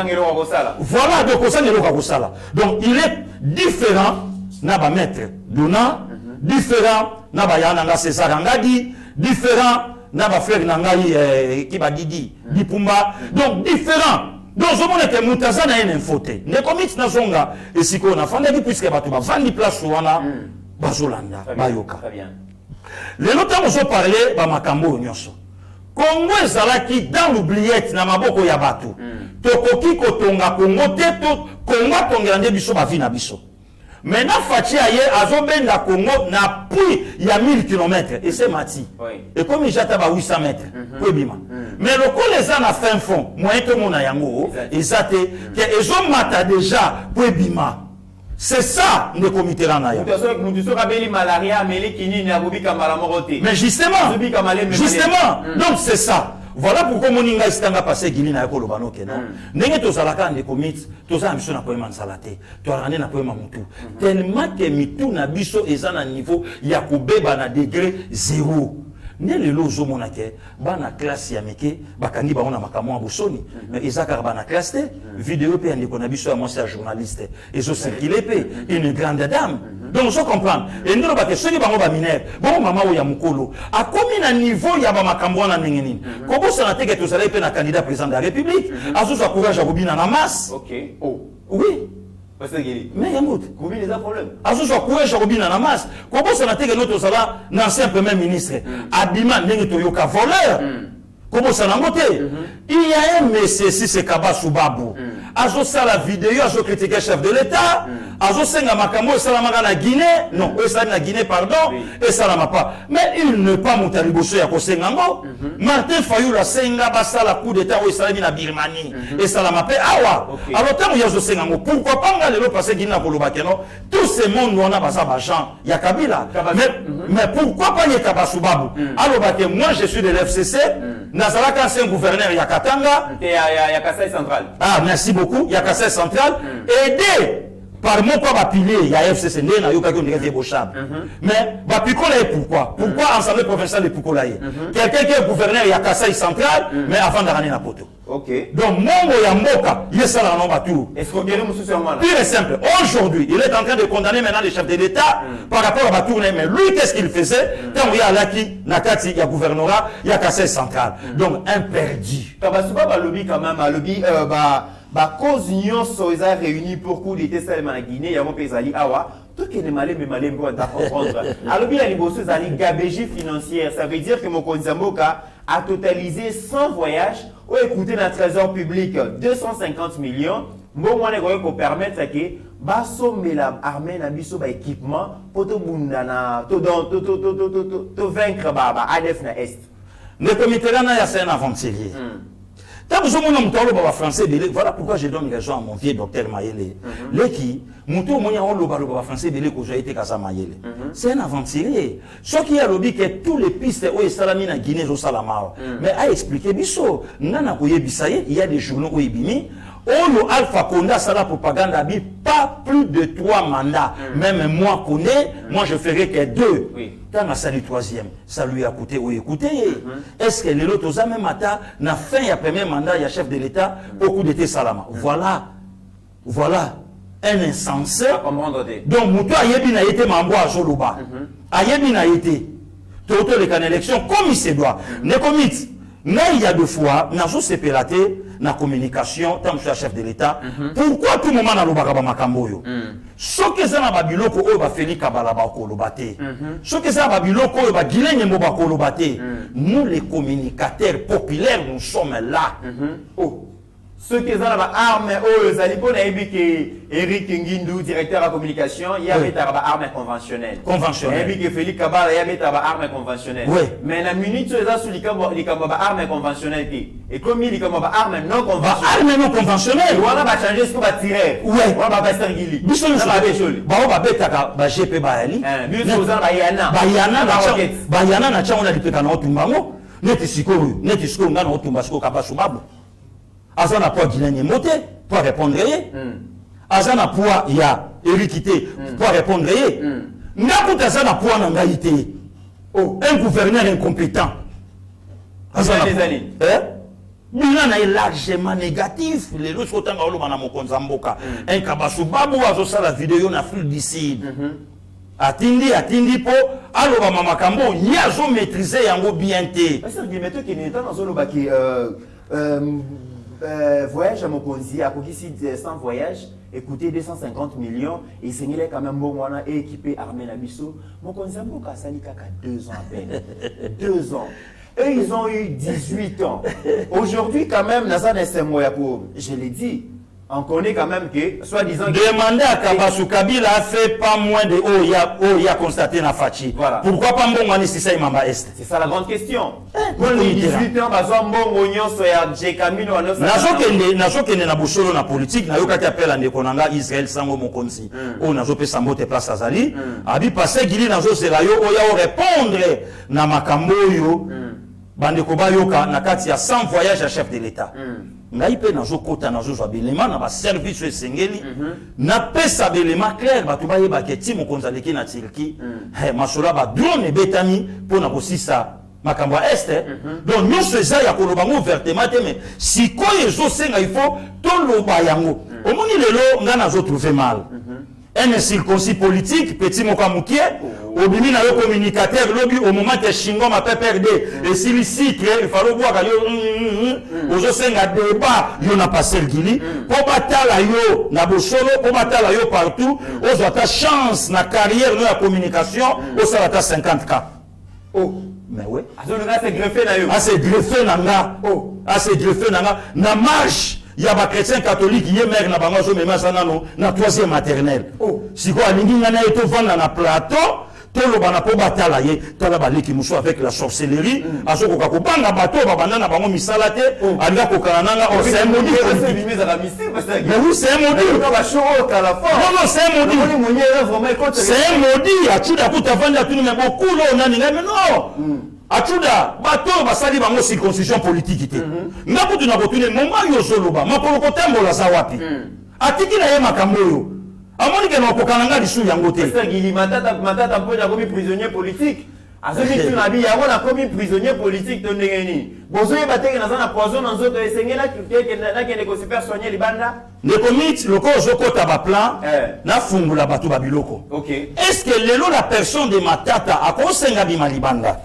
S5: Voilà donc ça n'est pas ça. Donc il est différent na ba maître Dona, différent na ba yana nga César Ngadi, différent na ba frère nangai qui ba Didi, Dipumba. Donc différent. Donc, je me dis que Moutaza n'a une infoté. Ne commit na zonga et si qu'on a fait puisque batuba vandi place wana bazolanda bayoka. Les notamment ont parlé ba makambo nyonso. Congo ezalaki dans l'oubliette na maboko ya batu. Tokoki kotonga Congo te to Congo tongela nde biso ba vina biso. Maintenant Fachi aye azobenda Congo na puis il y a 1000 km et c'est mati. Et comme il jata ba 800 mètres. Bima. Mais le coup les ans à fin fond, moi et tout mon ayango, ils até que ils ont mata déjà pour bima. C'est ça le comité là naya. Mais justement, donc c'est ça. Voilà pourquoi moninga istanga passé gili na ko lobano kenan. Ndenge to salaka ne commit, to za mission na poema salate, to rane na poema mutu. Tellement que mitu na biso ezana niveau ya kubeba na degré 0. Ne lelo zo monake bana classe ya meke bakangi ba ona makamwa bosoni mais ezaka bana classe te vidéo pe ndiko na biso ya moi c'est journaliste ezo circuler pe une grande dame donc je comprends et ndelo ba ke soki bango ba mineur bon mama o ya mukolo a komi na niveau ya ba makamwa na ningeni ko bosa na teke to sala pe na candidat président de la République azo so courage à robina na masse. OK. Oh oui. Mais Yamout, combien les problèmes? Azo so courage robina na masse. Comment ça n'a été que notre sala l'ancien premier ministre Abima Nengi Toyoka voleur. Comment ça n'a moté? Il y a un monsieur si c'est Kaba Soubabu. Azo ça la vidéo, azo critiquer chef de l'État. Azo senga makambo salamaka na Guinée. Non, eux ça na Guinée pardon. Et ça n'a pas. Mais il ne pas monter liboso ya kosengango. Martin Fayulu la senga basa la coup d'État où il salami na Birmanie. Et ça n'a pas awa. Alors tant yazo sengango. Pourquoi pas nga lelo passer Guinée pour le bakeno? Tous ces mondes on a basa bachan. Ya Kabila. Mais pourquoi pas Kaba Soubabu? Alors baké moi je suis de l'FCC. Nazalaka ancien gouverneur Yakatanga. Et à Kassai Central. Ah, merci beaucoup. Yakasai Central. Aidé par mon pas pilier, il y a FCC, il y a Yoka qui est débauchable. Mais, Bapikola est pourquoi? Pourquoi Assemblée provinciale de Pukola est? Quelqu'un qui est gouverneur Yakasai Central, mais avant d'arraner la poteau. Ok. Donc, Mongo Yamboka, il est ça dans le tour. Est-ce qu'on vient de nous pire et simple. Aujourd'hui, il est en train de condamner maintenant les chefs de l'État par rapport à Batourne. Mais lui, qu'est-ce qu'il faisait? Quand il y a Laki, Nakati, il y a gouvernorat, il y a Kassai Central. Donc, un perdu. Tabasuba, bah, lobby quand même, lobby, cause nyonso eza réunis pour coup d'été salema na Guinée ya mo pezali awa tout que les malais mais malais pour comprendre alors bien les bosses zali gabegie financière ça veut dire que mon Konzamboka a totalisé 100 voyages ou écouté dans le trésor public 250 millions bon moi les ko permettre que baso mela armée na biso ba équipement pour to bunda na to vaincre ba ADF na est le comité là na ya c'est un aventurier. Voilà pourquoi je donne raison à mon vieux docteur Mayele. C'est un aventurier. Ce qui a lobby que tous les pistes où Salamine en Guinée au Salamao. Mais à expliquer biso, nana koye bisaye, il y a des journaux où ibimi. Olo Alpha Konda ça la propagande a pas plus de 3 mandats. Même moi connais, moi je ferai que 2. Quand on a sali 3e, ça lui a coûté ou écoutez. Est-ce que les autres aux même matin, na fin il y a premier mandat, il y a chef de l'État, au coup d'été Salama. Voilà un insensé. Donc Moutou Ayebi n'a été membre à Joloba. Ayebi n'a été. Toto les cannes élections comme il se doit. Ne commit. Mais il y a 2 fois, n'a pas séparé, na communication tant que chef de l'État pourquoi tout moment na lobaka ba makambo yo soki eza na babiloko oyo bafeli kabala bakoloba te soki eza na babiloko oyo bagilenge mbo bakoloba te nous les communicateurs populaires nous sommes là
S4: ceux qui ont l'arme, Eric Ngindou, directeur de la communication, il y a des armes conventionnelles. Eric Félix Kabala, il y a des armes conventionnelles. Mais la minute, ils ont les armes conventionnelles. Et comme il y a des armes non conventionnelles.
S5: Armes non conventionnelles.
S4: On va changer ce qu'on va tirer. On va faire un guili.
S5: Bisous, nous sommes ba GP Bayali.
S4: Bisous, Bayana.
S5: Bayana, na tcha on a dit que na otumbango. Neti sikoro ngana otumba siko kabasubabu. Azana poids Guilaine Moté pour répondre. Azana poids il y a Érikité pour répondre. N'importe Azana poids n'angaïté. Un gouverneur incompétent. Azana des années. Bilan est largement négatif. Les autres autant que l'on a mon konzamboka. Un kabasubabu azosa la vidéo na flux d'ici. Atindi po aloba mama kambo yazo maîtriser yango bien té.
S4: C'est que mettons qu'il est dans zone baki voyage à Mokonzi, à Kokisi sans voyage, écoutez 250 millions, et c'est quand même bon, et équipé armé Nabiso. Mokonzi a beaucoup à 2 ans à peine. 2 ans. Eux, ils ont eu 18 ans. Aujourd'hui, quand même, je l'ai dit, on connaît quand même que, soi-disant...
S5: Demander à Kabasou Kabila a fait pas moins de il a constaté na Fachi. Voilà. Pourquoi pas Mbongani si ça Imamba Est?
S4: C'est ça la grande question. Quand les 18 ans, bazo Mbongonyon soya Djekamino à
S5: Nazo kende na bosolo na politique, na yoka ki appelle à Nekonanga Israël Sango Mokonzi. O nazo pe sambote place Azali. Abi passé Gili nazo sela yo oya répondre na makambo yo. Bande koba yoka na kati ya 100 voyages à chef de l'État. Ngai pe nazo kota nazo zwa belema na ba service esengeli na pesa belema clair batu ba yeba ke ti mokonza leki na Turquie masola ba drone betani pona kosisa makambo este donc nous faisons ya koloba ngo ouvertement te mais si ko yezo senga il faut to loba yango omoni lelo nga nazo trouver mal un circoncis politique petit mokamukie obimi na yo communicateur lobi au moment que Shingo ma PPRD et s'illicite il faut voir yo ozo senga débat yo na passé le gili po batala yo na bosolo po batala yo partout ozo ta chance na carrière de la communication au ça ta 50K mais oui
S4: c'est greffé na yo
S5: c'est greffé na nga c'est greffé na nga na marche. Il y a des chrétiens catholiques qui sont mère na bango zo mema sana no na 3e maternelle. Si quoi alingi ngana eto vanda na plateau, to lo bana po batala ye, tala baleki muso avec la sorcellerie, azoko ka kopanga bato ba banda na bango misala te, alga ko kananga o c'est maudit. Mais oui, c'est maudit. Non, c'est maudit. C'est maudit. Atuda kuta vanda tu me beaucoup lo nani mais non. Atuda bato basali bango circoncision politique te ngapo tuna kotune moma yo zoloba makolo kotambola za wapi atiki na ye makambo yo amoni ke na kokananga lisu yango te
S4: c'est ngili matata mpoja komi prisonnier politique azomi tu na bi yango na komi prisonnier politique to ndengeni bozo ye bateke na zana poison na nzoto esengela kuteke na kende ko super soigner libanda
S5: ne commit loko zokota ba plan na fungula bato ba biloko est-ce que lelo la personne de matata akosenga bima libanda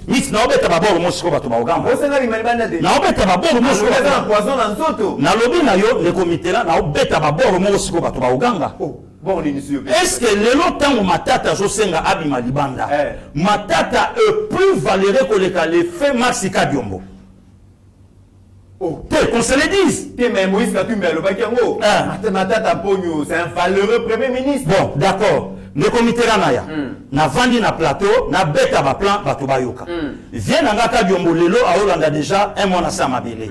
S5: Mits na obeta baboro mosiko bato ba ogamba.
S4: Osenga bimalibanda de.
S5: Na obeta baboro mosiko bato
S4: na poison na nzoto.
S5: Na lobi na yo le comité là na obeta baboro mosiko bato ba oganga.
S4: Bon l'initié.
S5: Est-ce que lelo tango matata zo senga abima libanda? Matata est plus valeureux que les faits Maxika Diombo. Qu'on se le dise.
S4: Mais Moïse Katumbi le bakango. Matata Pogno, c'est un valeureux premier ministre.
S5: Bon, d'accord. Le comité ranaya na vandi na plateau na beta ba plan bato bayoka vient na ngaka Diombo lelo a Olanda déjà un mois na sa mabele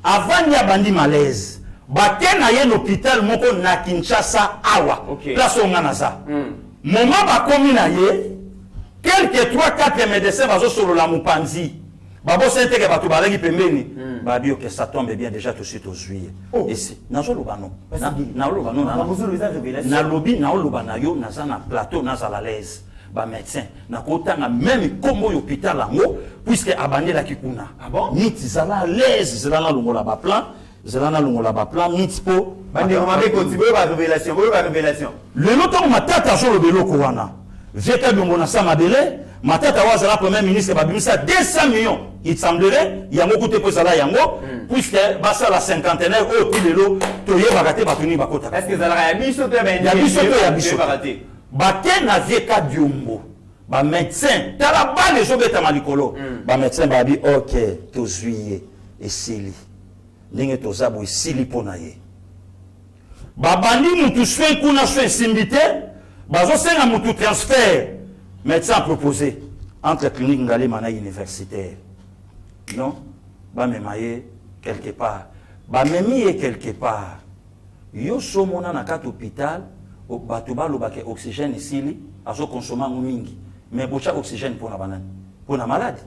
S5: avant ya bandi malaise bakena ye l'hôpital moko na Kinshasa awa place on ngana za moment ba komi na ye quelques 3-4 médecins bazo solo la mupanzi babo sente ke bato balengi pembeni ba bio que ça tombe bien déjà tout de suite aux juillet et c'est nazo lobano na lobano na lobi na lobana yo na za na plateau na za la l'aise ba médecin na kotanga même kombo hôpital lango puisque abandela kikuna niti za la l'aise za la longola ba plan za la longola ba plan niti po
S4: bande on m'avait continué ba révélation le lotong
S5: matata sur le beloko wana veka Diombo na sa mabele Matata Wazala, premier ministre, babimisa 200 millions. Il semblerait, il y a beaucoup de choses là, yango, puisque basa la cinquantenaire, au plus de l'eau, toye bagate batuni bakota.
S4: Est-ce que ça a biso te ben?
S5: Ya biso to ya biso. Bate na vieka diombo. Ba médecin, tala ba les gens beta malikolo. Ba médecin ba bi OK, to zuiye et sili. Ndenge to zabo et sili pona ye. Ba bandi mutu soin kuna soin simbité, bazo senga mutu transfert. Médecin proposé entre clinique Ngalé Mana universitaire. Non, ba memaye quelque part. Ba memiye quelque part. Yo somona na kat hôpital, batuba lo bake oxygène ici, azo consommer mingi. Mais bocha oxygène pour la banane, pour la maladie.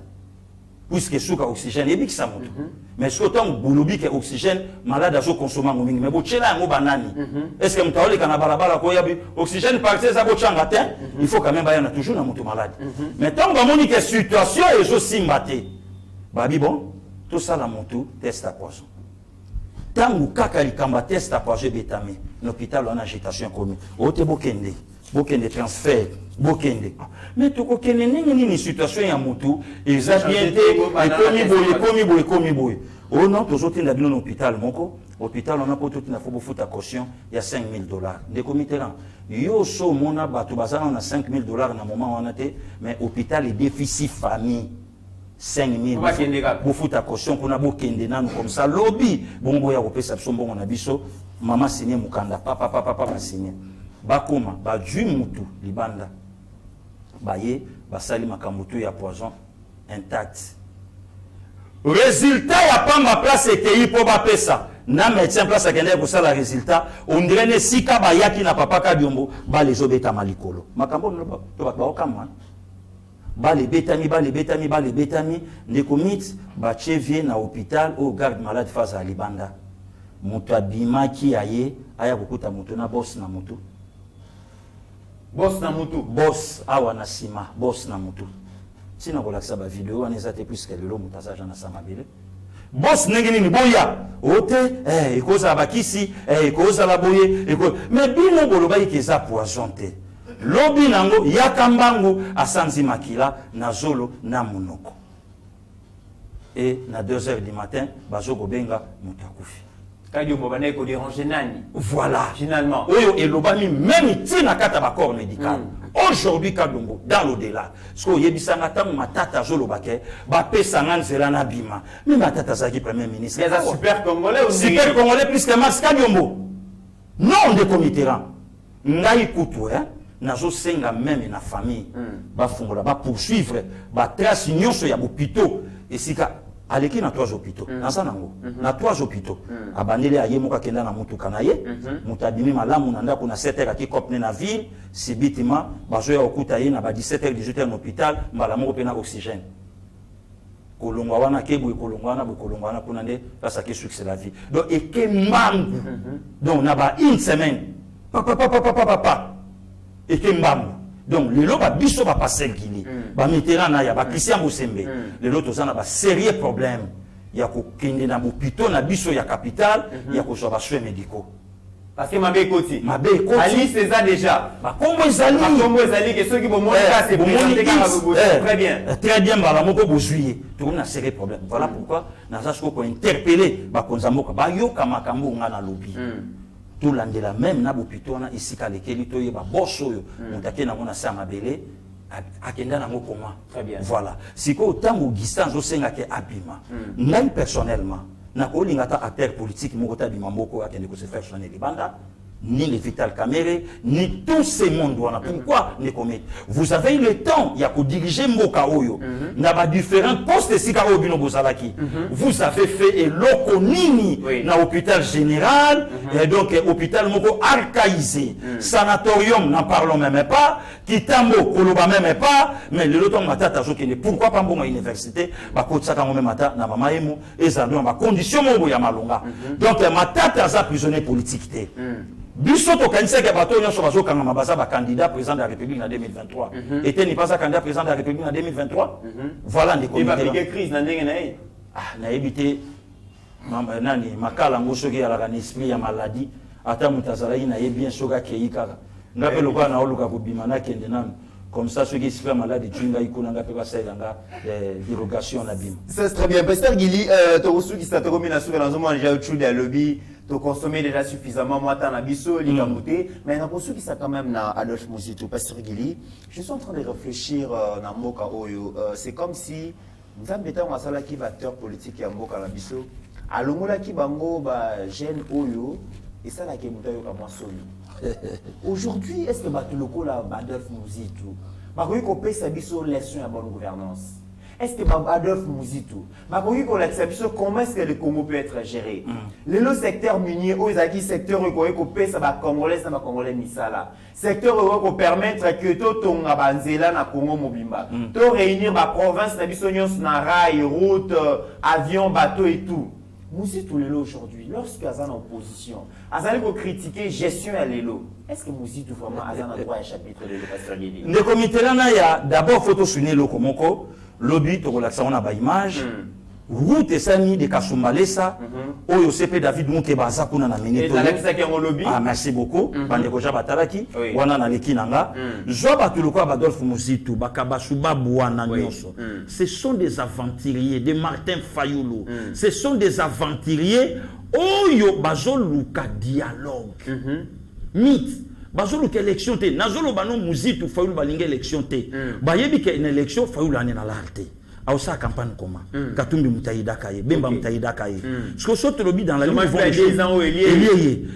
S5: Puisque souka oxygène ebi kisa moto. Mais ce temps boulobi que oxygène malade azo consommer mingi. Mais bocha la ngo banani. Est-ce que mtaole kana balabala ko yabi oxygène par ça bocha ngatin, il faut quand même ba yana toujours na moto malade. Mais tant ba moni que situation et zo simbate. Babi bon, tout ça la moto test à poison. Tant kaka likamba test à poison betame. L'hôpital en agitation commune. Ote bokende. Bokende transfert. Bokende. Mais tu connais une situation ya moto, ils ont bien été, komi boy. Oh non, tous autres dans l'hôpital, moko. Hôpital, on a pas tout na faut foutre à caution, il y a $5,000. Des comités là. Yo so mona batu bazana on a $5,000 na moment on a été, mais hôpital est déficit famille. 5,000 pour foutre à caution qu'on a bokende nan comme ça lobby bon boya ko pesa biso mbongo na biso mama signé mukanda papa signé bakoma ba dju mutu libanda baye basali makambutu ya poison intact résultat ya pas ma place était pour ba pesa na médecin place akende ko sala résultat on dirait ne sika ba yaki na papa ka biombo ba les obeta malikolo makambo to ba okama ba les betami, les comités, ba vient na hôpital au garde malade face à Libanda. Muta bima ki aye, aya kukuta mutu na boss na mutu.
S4: Boss na mutu.
S5: Boss awa na sima, boss na mutu. Sina ko laksa ba vidéo anezate plus que le mutasaja na samabile. Boss nengini ni boya. Ote ikoza bakisi, ikoza la boye, mais bino boloba ikeza poisonté. Lobi nango yakambangu asanzi makila na zolo na munoko. Et na 2h du matin, bazoko benga mutakufi.
S4: Kadio mobane ko déranger nani.
S5: Voilà.
S4: Finalement.
S5: Oyo elobami même tina kata ba corps médical. Aujourd'hui Kadongo dans l'au-delà. Ce que yebisanga tamu matata zolo bake, ba pesa nganzela na bima. Mais matata zaki premier ministre.
S4: Les super congolais ou
S5: super congolais plus que Max Kadiombo. Non de comitéran. Ngai kutu nazo senga même na famille ba fungola ba poursuivre ba trace nyonso ya hôpitaux esika aleki na 3 hôpitaux nasa nango na 3 hôpitaux abandeli aye moka kenda na mutuka na ye mutabimi malamu na ndako na 7h ki kopne na ville sibitima bazo ya okuta ye na ba 17h 18h na hôpital mbala moko pe na oxygène kolongwa wana kebu kolongwa wana kuna nde pasa ke succès la vie donc et que mangu donc na ba une semaine papa et que mbambu donc les lots ba biso ba passer Guinée ba mitera na ya ba Christian Musembe les lots tozana ba sérieux problème ya ko kende na hôpital na biso ya capitale ya ko so ba soins médicaux
S4: parce que mabe koti
S5: Ali
S4: c'est ça déjà
S5: ba kombo ezali
S4: que ceux qui vont monter c'est
S5: très bien ba la moko bozuye to na sérieux problème voilà pourquoi na ça ko interpeller ba konzamoka ba yoka makambo ngana lobi tout l'andela même na bopitona isika lekeli toye ba bosso yo mutake na mona sama belé akenda na mokoma
S4: très bien
S5: voilà siko tango distance au senga ke abima ngai personnellement na ko lingata acteur politique moko tabima moko akende ko se faire soigner libanda ni les Vital Kamere, ni tous ces mondes. Pourquoi les comètes? Vous avez eu le temps, il y a que diriger Mboka Oyo. N'a différents postes de Sikaro Bino Bozalaki. Vous avez fait et l'Okonini dans l'hôpital général, et donc hôpital Moko archaïsé. Sanatorium, n'en parlons même pas. Kitambo, Koloba même pas. Mais le loton matata jokene. Pourquoi pas bon à l'université? Bah, Kotsaka même mata, na mama emu, et ça doit ma condition mon ya malonga. Donc, matata za prisonnier politique. Bisoto kanisa ke bato nyonso bazokanga mabaza ba candidat président de la République en 2023. Était ni pas un candidat président de la République en 2023. Voilà les comités.
S4: Il va crise na ndenge na ye.
S5: Ah na ebité nani makala ngosoki ala kan esprit ya maladie ata mutazala ina ye bien soka ke yikaka. Ngape lokwa na oluka ko bimana kende nanu. Comme ça, ceux qui se font malade, ils tuent, ils connaissent des dérogations à l'abîme.
S4: C'est très bien. Pasteur Guili, tu as qui s'est terminé dans un moment déjà au à lobby, tu as consommé déjà suffisamment, moi, tu as biso, les gamoutés. Mais pour ceux qui sont quand même dans Adolphe Mouzito, Pasteur Guili, je suis en train de réfléchir dans Moka Oyo. C'est comme si nous avons un qui va acteur politique à Moka Labiso. À l'ongola qui bango, jeune Oyo, et ça, la qui est moutayo comme moi, aujourd'hui, est-ce que Batuloko là, Adolphe Mouzito, Bakoui ko paye sa biso leçon à bonne gouvernance? Est-ce que Adolphe Mouzito, Bakoui ko la biso comment est-ce que le Congo peut être géré? Le secteur minier, Ozaki secteur ko paye sa Congolais, ça Congolais misala. Secteur ko permettre que to tonga banzela na Congo mobimba. To réunir ba province na biso nyons na rail, route, avion, bateau et tout. Mouzito Lelo aujourd'hui, lorsque Azan en opposition, Azan a critiqué gestion à Lelo. Est-ce que Mouzito vraiment Azan a droit à un chapitre de Pasteur Guili?
S5: Le comité là, il y a d'abord photo souligner le Komoko, lobby, tu relaxes, on a pas image. Route et Sami de Kasumbalesa, Oyo CP David Mouke Baza Kuna na Minito. Ah, merci beaucoup. Bande Koja Batalaki, Wana na Lekinanga. Joa Batuluko Adolphe Mouzito, Bakabasuba Bouana Nyonso. Ce sont des aventuriers, des Martin Fayoulou. Ce sont des aventuriers. Oyo Bazoluka dialogue. Mythe. Bazoluka élection te. Nazolo Bano Mouzito Fayoulou Balinga élection te. Bayebi ke une élection Fayoulou ane na l'arte. Aoussa campagne comment Katumbi Moutaïda Kaye, Bemba Moutaïda Kaye. Ce que saute le dans la ligne où vont les choses.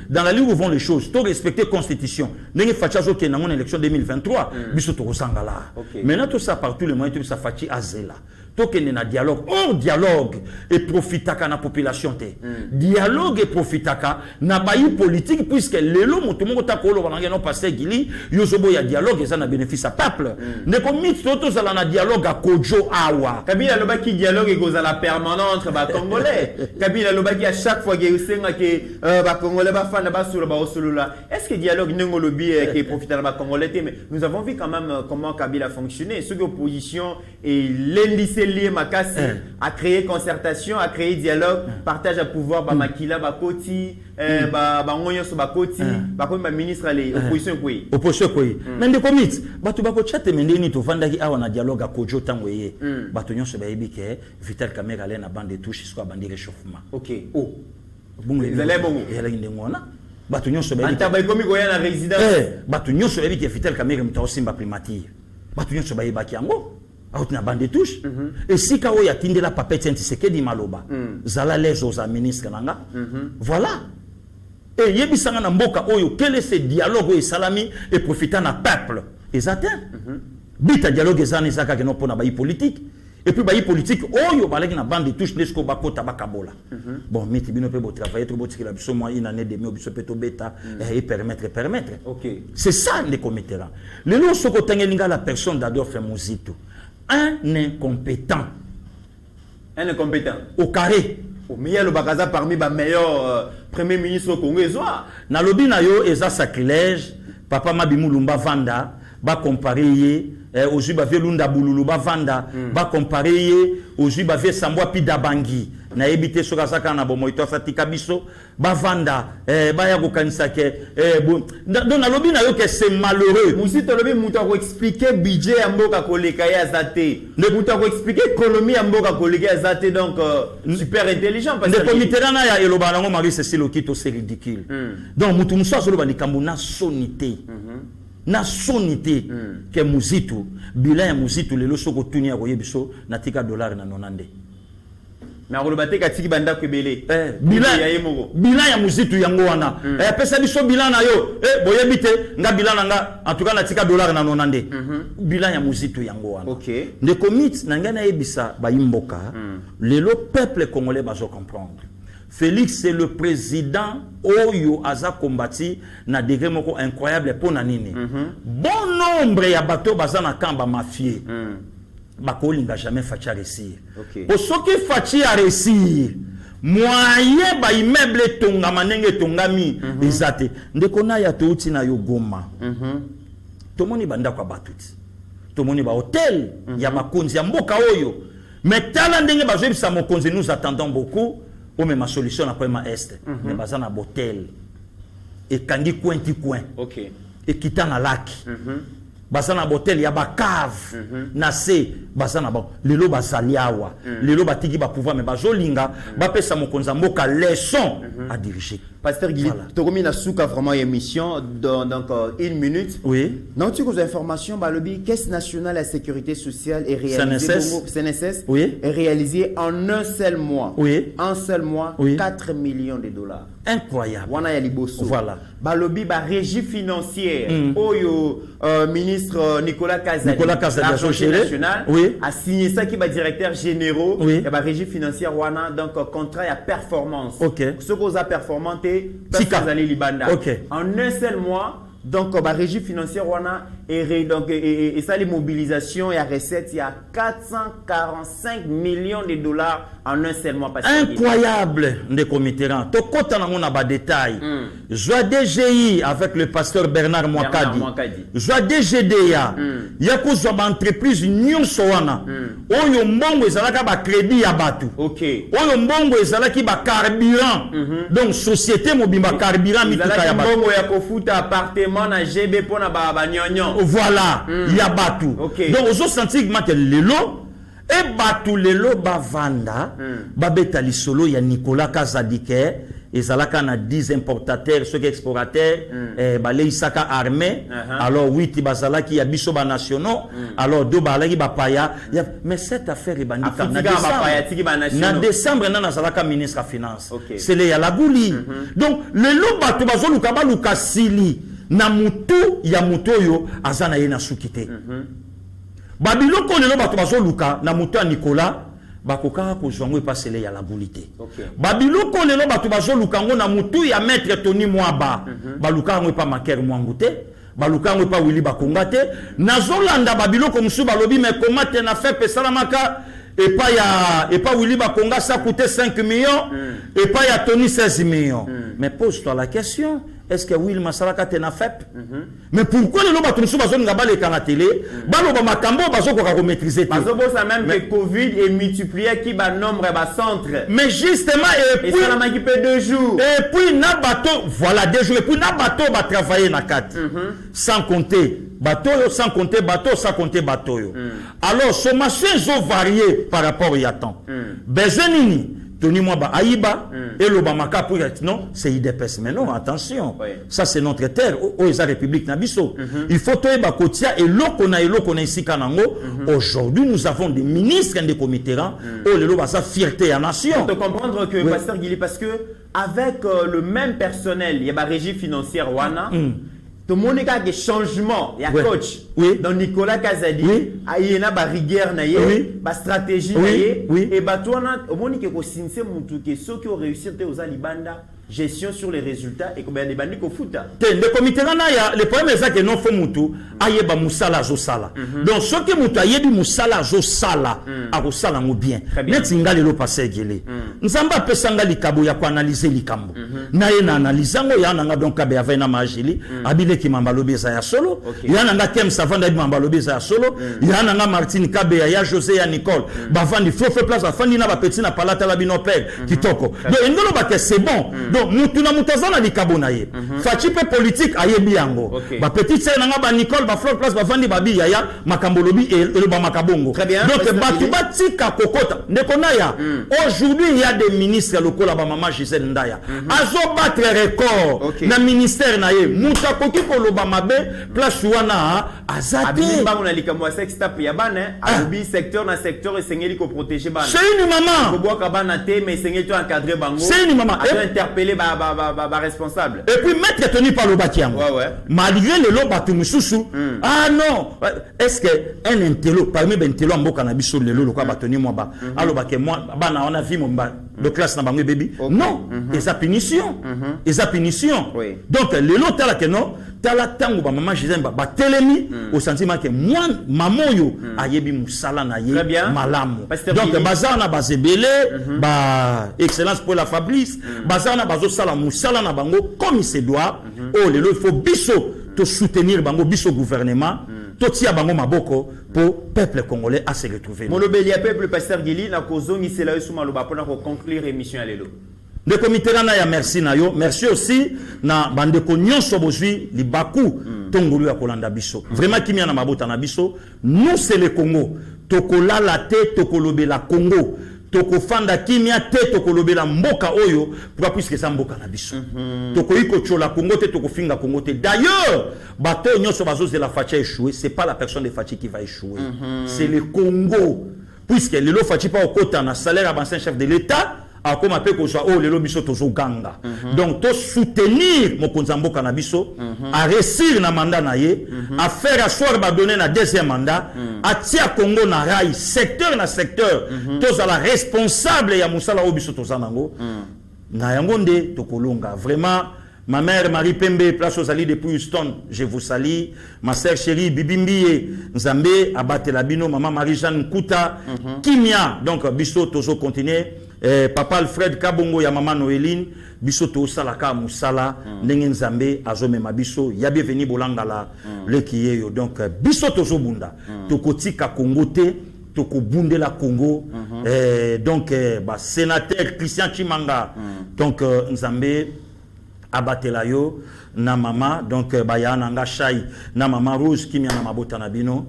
S5: Dans la ligne où vont les choses, tu respecter la constitution. N'est-ce pas que tu as une élection 2023, biso to sangala. Maintenant tout ça partout les moyens tout ça fati azela. Token na dialogue, hors dialogue et profitaka na population te. Dialogue et profitaka na bayi politique puisque lelo motomo ta kolo bananga no passer Guili, yozobo ya dialogue et ça na bénéfice à peuple. Ne comme toto ça na dialogue à Kojo Awa.
S4: Kabila lobaki dialogue et goza la permanente entre ba congolais. Kabila lobaki à chaque fois que senga que ba congolais ba fana ba solo ba osolula. Est-ce que dialogue nengo lobby qui profite na ba congolais mais nous avons vu quand même comment Kabila fonctionnait, ce que opposition et l'indicé lié Makassi a créé concertation, a créé dialogue, partage à pouvoir, ba makila, ba koti, ba ngonyo so ba koti, ba comme ministre ali opposition quoi.
S5: Opposition quoi. Mais de commit, ba tu ba ko chat mende ni to vanda ki awa na dialogue a kojo tangoye. Ba to nyonso ba yebike Vital Kamerhe ale na bande touche so bandi réchauffement.
S4: OK. Oh.
S5: Bongo
S4: ezale bongo.
S5: Yala ngona. Ba to nyonso ba
S4: anta ba komi ko ya na résidence.
S5: Ba to nyonso ba yebike Vital Kamerhe mta osimba primature. Ba to nyonso ba yebaki yango. Na bande touche et si kao ya tindela papete Tshisekedi maloba zala les aux ministres nanga voilà et yebisanga na mboka oyo quel est ce dialogue et salami et profitant na peuple exact bita dialogue ezana ezaka ke no pona ba politique et puis ba politique oyo balaki na bande touche nesko bakota bakabola bon miti bino pe bo travailler to bo tikela biso moi une année demi biso pe to beta et permettre
S4: OK
S5: c'est ça les comités là le lo soko tangelinga la personne d'Adolphe Mouzito. Un incompétent.
S4: Un incompétent.
S5: Au carré.
S4: Au meilleur le Bakaza parmi les meilleurs premiers ministres congolais.
S5: Na lobi na yo eza sacrilège. Papa Mabimulumba Vanda ba comparer aux Juba Velunda Bululu ba Vanda ba comparer aux Juba Ve Sambwa Pidabangi. Na ebité soka saka na bomoito fatika biso ba Vanda ba ya kokanisa ke bon donc na lobi na yo que c'est malheureux.
S4: Mouzito lobi muta ko expliquer budget ya mboka koleka ya zate. Ne muta ko expliquer économie ya mboka koleka ya zate donc super intelligent parce que
S5: le comité na ya eloba nango Marie Cécile Okito c'est ridicule. Donc mutu muso so loba likambo na sonité. Na sonité que Mouzito bilan ya Mouzito lelo soko tuni ya koyebiso na tika dollar na 90.
S4: Mais on va te banda kwebele.
S5: Bilan ya Mouzito yango wana. Pesa biso bilan na yo. Boyebite nga bilan nga en tout cas na tika dollar na 90. Bilan ya Mouzito yango wana.
S4: OK.
S5: De commit na nga na yebisa ba yimboka. Le peuple congolais bazo comprendre. Félix c'est le président Oyo aza kombati na degré moko incroyable pour nanini. Bon nombre ya bato bazana kamba mafieux. Bakolinga jamais Fachi à réussir. Pour ceux qui Fachi à réussir, moyen ba immeuble tonga manenge tongami ezate. Ndekona ya touti na yo Goma. Tomoni banda kwa batuti. Tomoni ba hôtel ya makonzi ya mboka oyo. Mais tala ndenge ba jebisa mokonzi nous attendons beaucoup. O même ma solution na problème est. Mais bazana hôtel. Et kangi coin ti coin.
S4: OK.
S5: Et quitta na lac. basana botel ya ba cave na se basana bon lelo basali awa lelo batiki ba pouvoir mais bazolinga bapesa mokonza mboka leçon à diriger.
S4: Pasteur Guy, Togomi na souka vraiment émission donc 1 minute.
S5: Oui.
S4: Non, tu as des informations, bah, le Caisse nationale de la sécurité sociale est réalisée. CNSS.
S5: Oui.
S4: Est réalisé en un seul mois.
S5: Oui.
S4: Un seul mois,
S5: oui.
S4: 4 millions de dollars.
S5: Incroyable.
S4: Voilà. Balobi, bah, régie financière. Oyo, ministre Nicolas Kazadi. L'Assemblée nationale.
S5: Oui.
S4: A signé ça qui va directeur généraux.
S5: Oui.
S4: Et bah, régie financière, wana, donc, contrat à performance.
S5: Ok.
S4: Ce qu'on a performanté, parce allez Libanda.
S5: Ok.
S4: En un seul mois, donc, la régie financière, wana, et ça, les mobilisations et la recette, il y a 445 millions de dollars en un seul mois.
S5: Incroyable, Ndeko Mitterrand. To kota na mona ba détail. Joie DGI avec le pasteur Bernard Mwakadi. Joie DGDA. Ya ko zo ba entreprise nyonso wana. Oyo mbongo ezalaka ba crédit ya batu.
S4: OK.
S5: Oyo mbongo ezalaki ba carburant. Donc société mobimba carburant mituka ya batu.
S4: Mbongo ya kofuta appartement na GB pona ba nyonyo.
S5: Voilà, ya batu.
S4: OK.
S5: Donc ozo sentir que lelo et batu lelo bavanda babeta lisolo ya Nicolas Kazadike ezalaka na 10 importateurs ceux exportateurs balé isaka armée alors 8 bazalaki ya biso ba nationaux alors 2 balaki ba paya mais cette affaire est bandika na décembre na zalaka ministre à finance c'est le ya la gouli donc lelo batu bazoluka baluka sili na mutu ya mutoyo azana ye na sukite babiloko lelo bato bazoluka na mutu ya Nicolas bakoka ko zwango epasele ya la bulité babiloko lelo bato bazoluka ngo na mutu ya maître Tony Mwaba baluka ngo pa maker mwangute baluka ngo pa Willy Bakonga te nazolanda babiloko musu balobi mais comment te na fait pesalamaka et pas Willy Bakonga ça coûtait 5 millions et pas ya Tony 16 millions mais pose-toi la question. Est-ce que Will Masalaka te na fait? Mais pourquoi les loba tout bazo ngaba le la télé? Baloba makambo bazo ko maîtriser tout.
S4: Bazo ça même que Covid est multiplié qui ba nombre ba centre.
S5: Mais justement et puis
S4: ça m'a occupé 2 jours.
S5: Et puis na bateau voilà 2 jours et puis na bateau va travailler na 4. Sans compter bateau sans compter bateau. Alors sommation ont varié par rapport au temps. Besoin nini Tony Mwaba Aïba et l'Obamaka pour non, c'est IDPS. Mais non, attention, ça c'est notre terre, la République Nabiso. Il faut que Bakotia et l'Okona ici Kanango. Aujourd'hui, nous avons des ministres et des comités, sa fierté à nation.
S4: Il faut comprendre que, Pasteur Guili, parce que avec le même personnel, il y a la régie financière Wana. Tout le monde a des changements. Il y a coach. Donc Nicolas Kazadi, il y a une rigueur, une stratégie. Et au monde qui est ceux qui ont réussi aux Alibanda, gestion sur les résultats et combien de bandits au foot.
S5: Le comité le problème c'est que non faut mutu ayeba musala zo sala. Donc ce que mutu ayebi musala zo sala a sala mo bien. Neti ngali lo passé gele. Nzamba pesanga likabo ya ko analyser likambo. Na ye na analyse ngo ya nanga donc kabe ava na majili abile ki mambalobi za ya solo. Ya nanga kem savanda bi mambalobi za ya solo. Ya nanga Martin Kabe ya José ya Nicole. Bavandi faut faire place afandi na ba petit na palata la bino père kitoko. Donc ngolo ba que c'est bon. Donc mutuna mutazana likabona ye fachipe politique ayebi yango ba petite sœur nanga ba Nicole ba fleur place ba vandi babi yaya makambolobi et le ba makabongo donc batu batika kokota nekonaya aujourd'hui il y a des ministres locaux là ba maman Gisèle Ndaya azo battre record na ministère na ye muta koki ko loba mabe place wana azate
S4: ba mona likamwa sextap ya bana alubi secteur na secteur et sengeli ko protéger bana
S5: c'est une maman
S4: ko boka bana te mais sengeli to encadrer bango
S5: c'est une maman
S4: interpeller responsable.
S5: Et puis maître tenu par le bâtiment. Malgré le lot batu mususu. Ah non, est-ce que un intello parmi ben intello ambo cannabis le lot quoi batoni moi ba. Alors ba que moi bana on a vu mon ba de classe na bango baby. Non, et sa punition. Et sa punition. Donc le lot tala que non, tala tango ba maman Gisèle ba telemi au sentiment que moi maman yo ayebi musala na ye malamu. Donc bazar na bazebele ba excellence pour la Fabrice, bazar na bazo sala musala na bango comme il se doit. Oh lelo il faut biso to soutenir bango biso gouvernement to tia bango maboko pour peuple congolais à se retrouver.
S4: Monobeli peuple pasteur Guili na kozongi sela suma loba pona ko conclure émission ya lelo.
S5: de comité na ya merci na yo, merci aussi na bandeko nyonso bozwi libaku tongolu ya kolanda biso. Vraiment kimia na mabota na biso, nous c'est le Congo. Tokola la tête tokolobe la Congo. Tokofanda kimia te tokolobela mboka oyo pour puisque ça mboka na biso. Tokoiko chola Congo te tokofinga Congo te. D'ailleurs, bateau nyonso bazos de la Fachi échoué, c'est pas la personne de Fachi qui va échouer. C'est le Congo. Puisque le lo Fachi pas au quota na salaire à ancien chef de l'État, a comme appelé ko soit oh le lo biso tozo ganga. Donc to soutenir mon konzamboka na biso, à réussir na mandat na ye, à faire asseoir ba donner na deuxième mandat, à tia Congo na rail secteur na secteur, tous à la responsable ya musala obiso tozanango. Na yango nde tokolonga vraiment. Ma mère Marie Pembe, place aux alliés depuis Houston, je vous salue. Ma sœur chérie Bibimbiye, Nzambe, Abatelabino, maman Marie-Jeanne Kouta, Kimia, donc Bisso Tozo continuer. Papa Alfred Kabongo, ya maman Noéline, Bisso Tozo Salaka Moussala, Nengen Nzambe, Azome Mabisso, Yabe Veni Bolangala, le Kiyeyo. Donc Bisso Tozo Bunda, Tokotika Congo te. Toko bunde la Congo, donc sénateur Christian Chimanga, donc Nzambe. Abatela yo na mama donc baya nanga shai na mama Rose kimia na mabota na bino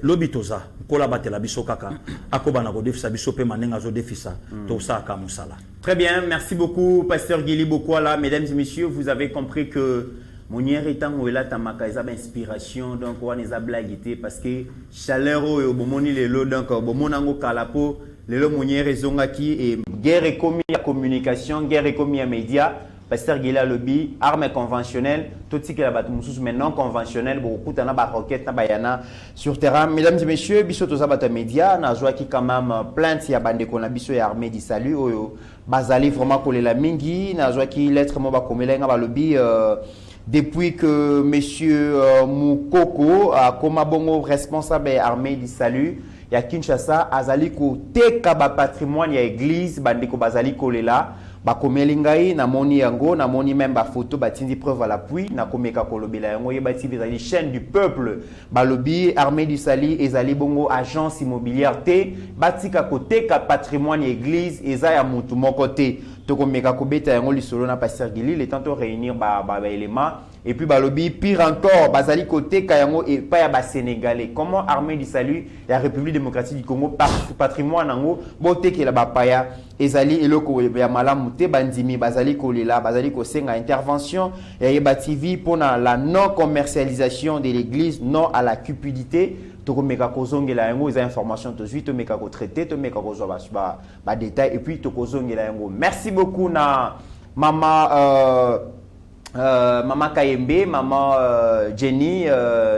S5: lobitoza kola batela biso kaka akoba na ko defisa biso pe manenga zo defisa to sa ka musala.
S4: Très bien, merci beaucoup pasteur Guili Bokwala. Mesdames et messieurs, vous avez compris que Monière étant où là tamaka isa inspiration donc on les a blaguité parce que chaleur au bomoni lelo donc bomonango kalapo lelo Monière ezonga ki et guerre et communication, guerre et média. Pasteur Guila Lobby, armes conventionnelles, tout ce qui est là-bas, mais non conventionnelles, beaucoup de roquettes, bayana sur terrain. Mesdames et messieurs, biso to zabata média, na joie qui quand même plainte ya bande qu'on a biso ya armée du salut, bazali vraiment collé la mingi, na joie qui lettre mo ba komelenga ba lobby depuis que monsieur Moukoko a comme bongo responsable armée du salut, ya Kinshasa azali ko teka ba patrimoine ya église bande ko bazali collé là. Bakomelingai na moni yango na moni même ba photo batindi preuve à l'appui na komeka kolobela yango yebati bezali chaîne du peuple balobi armée du sali ezali bongo agence immobilière te batika côté ka patrimoine église eza ya mutu moko te tokomeka kobeta yango lisolo na pasteur Guili le temps to réunir ba éléments et puis balobi pire encore bazali côté ka yango et pas ya ba sénégalais comment armée du salut la République démocratique du Congo patrimoine yango bote ke la ba paya ezali eloko ya malamu te bandimi bazali kolela bazali kosenga intervention ya Yeba TV pour la non commercialisation de l'église, non à la cupidité. Tokomeka kozongela yango les informations to suite tomeka ko traiter tomeka ko ba détail et puis tokozongela yango. Merci beaucoup na Maman Kayembe, Maman Jenny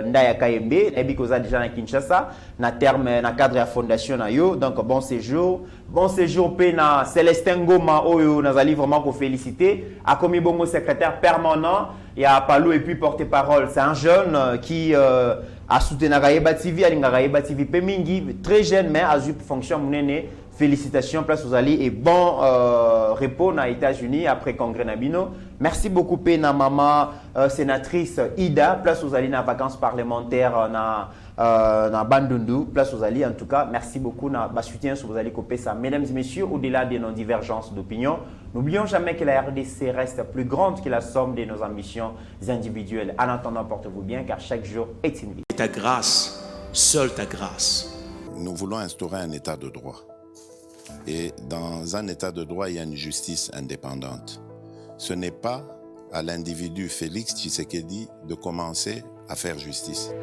S4: Ndaya Kayembe, ebi koza déjà na Kinshasa, na terme na cadre ya fondation na yo, donc bon séjour pe na Célestin Goma oyo nazali vraiment ko féliciter, a commis bongo secrétaire permanent, il y a Palou et puis porte-parole, c'est un jeune qui a soutenu Yeba TV, Yeba TV pe mingi, très jeune mais a eu fonction munene. Félicitations, place aux alliés et bon repos aux États-Unis après Congrès Nabino. Merci beaucoup, Pena Maman, sénatrice Ida, place aux alliés dans vacances parlementaires na Bandundu, place aux alliés en tout cas. Merci beaucoup na soutien sur vos alliés copé ça. Mesdames et messieurs, au-delà de nos divergences d'opinion, n'oublions jamais que la RDC reste plus grande que la somme de nos ambitions individuelles. En attendant, portez-vous bien car chaque jour est une vie.
S1: Ta grâce, seule ta grâce.
S2: Nous voulons instaurer un état de droit. Et dans un état de droit, il y a une justice indépendante. Ce n'est pas à l'individu Félix Tshisekedi de commencer à faire justice.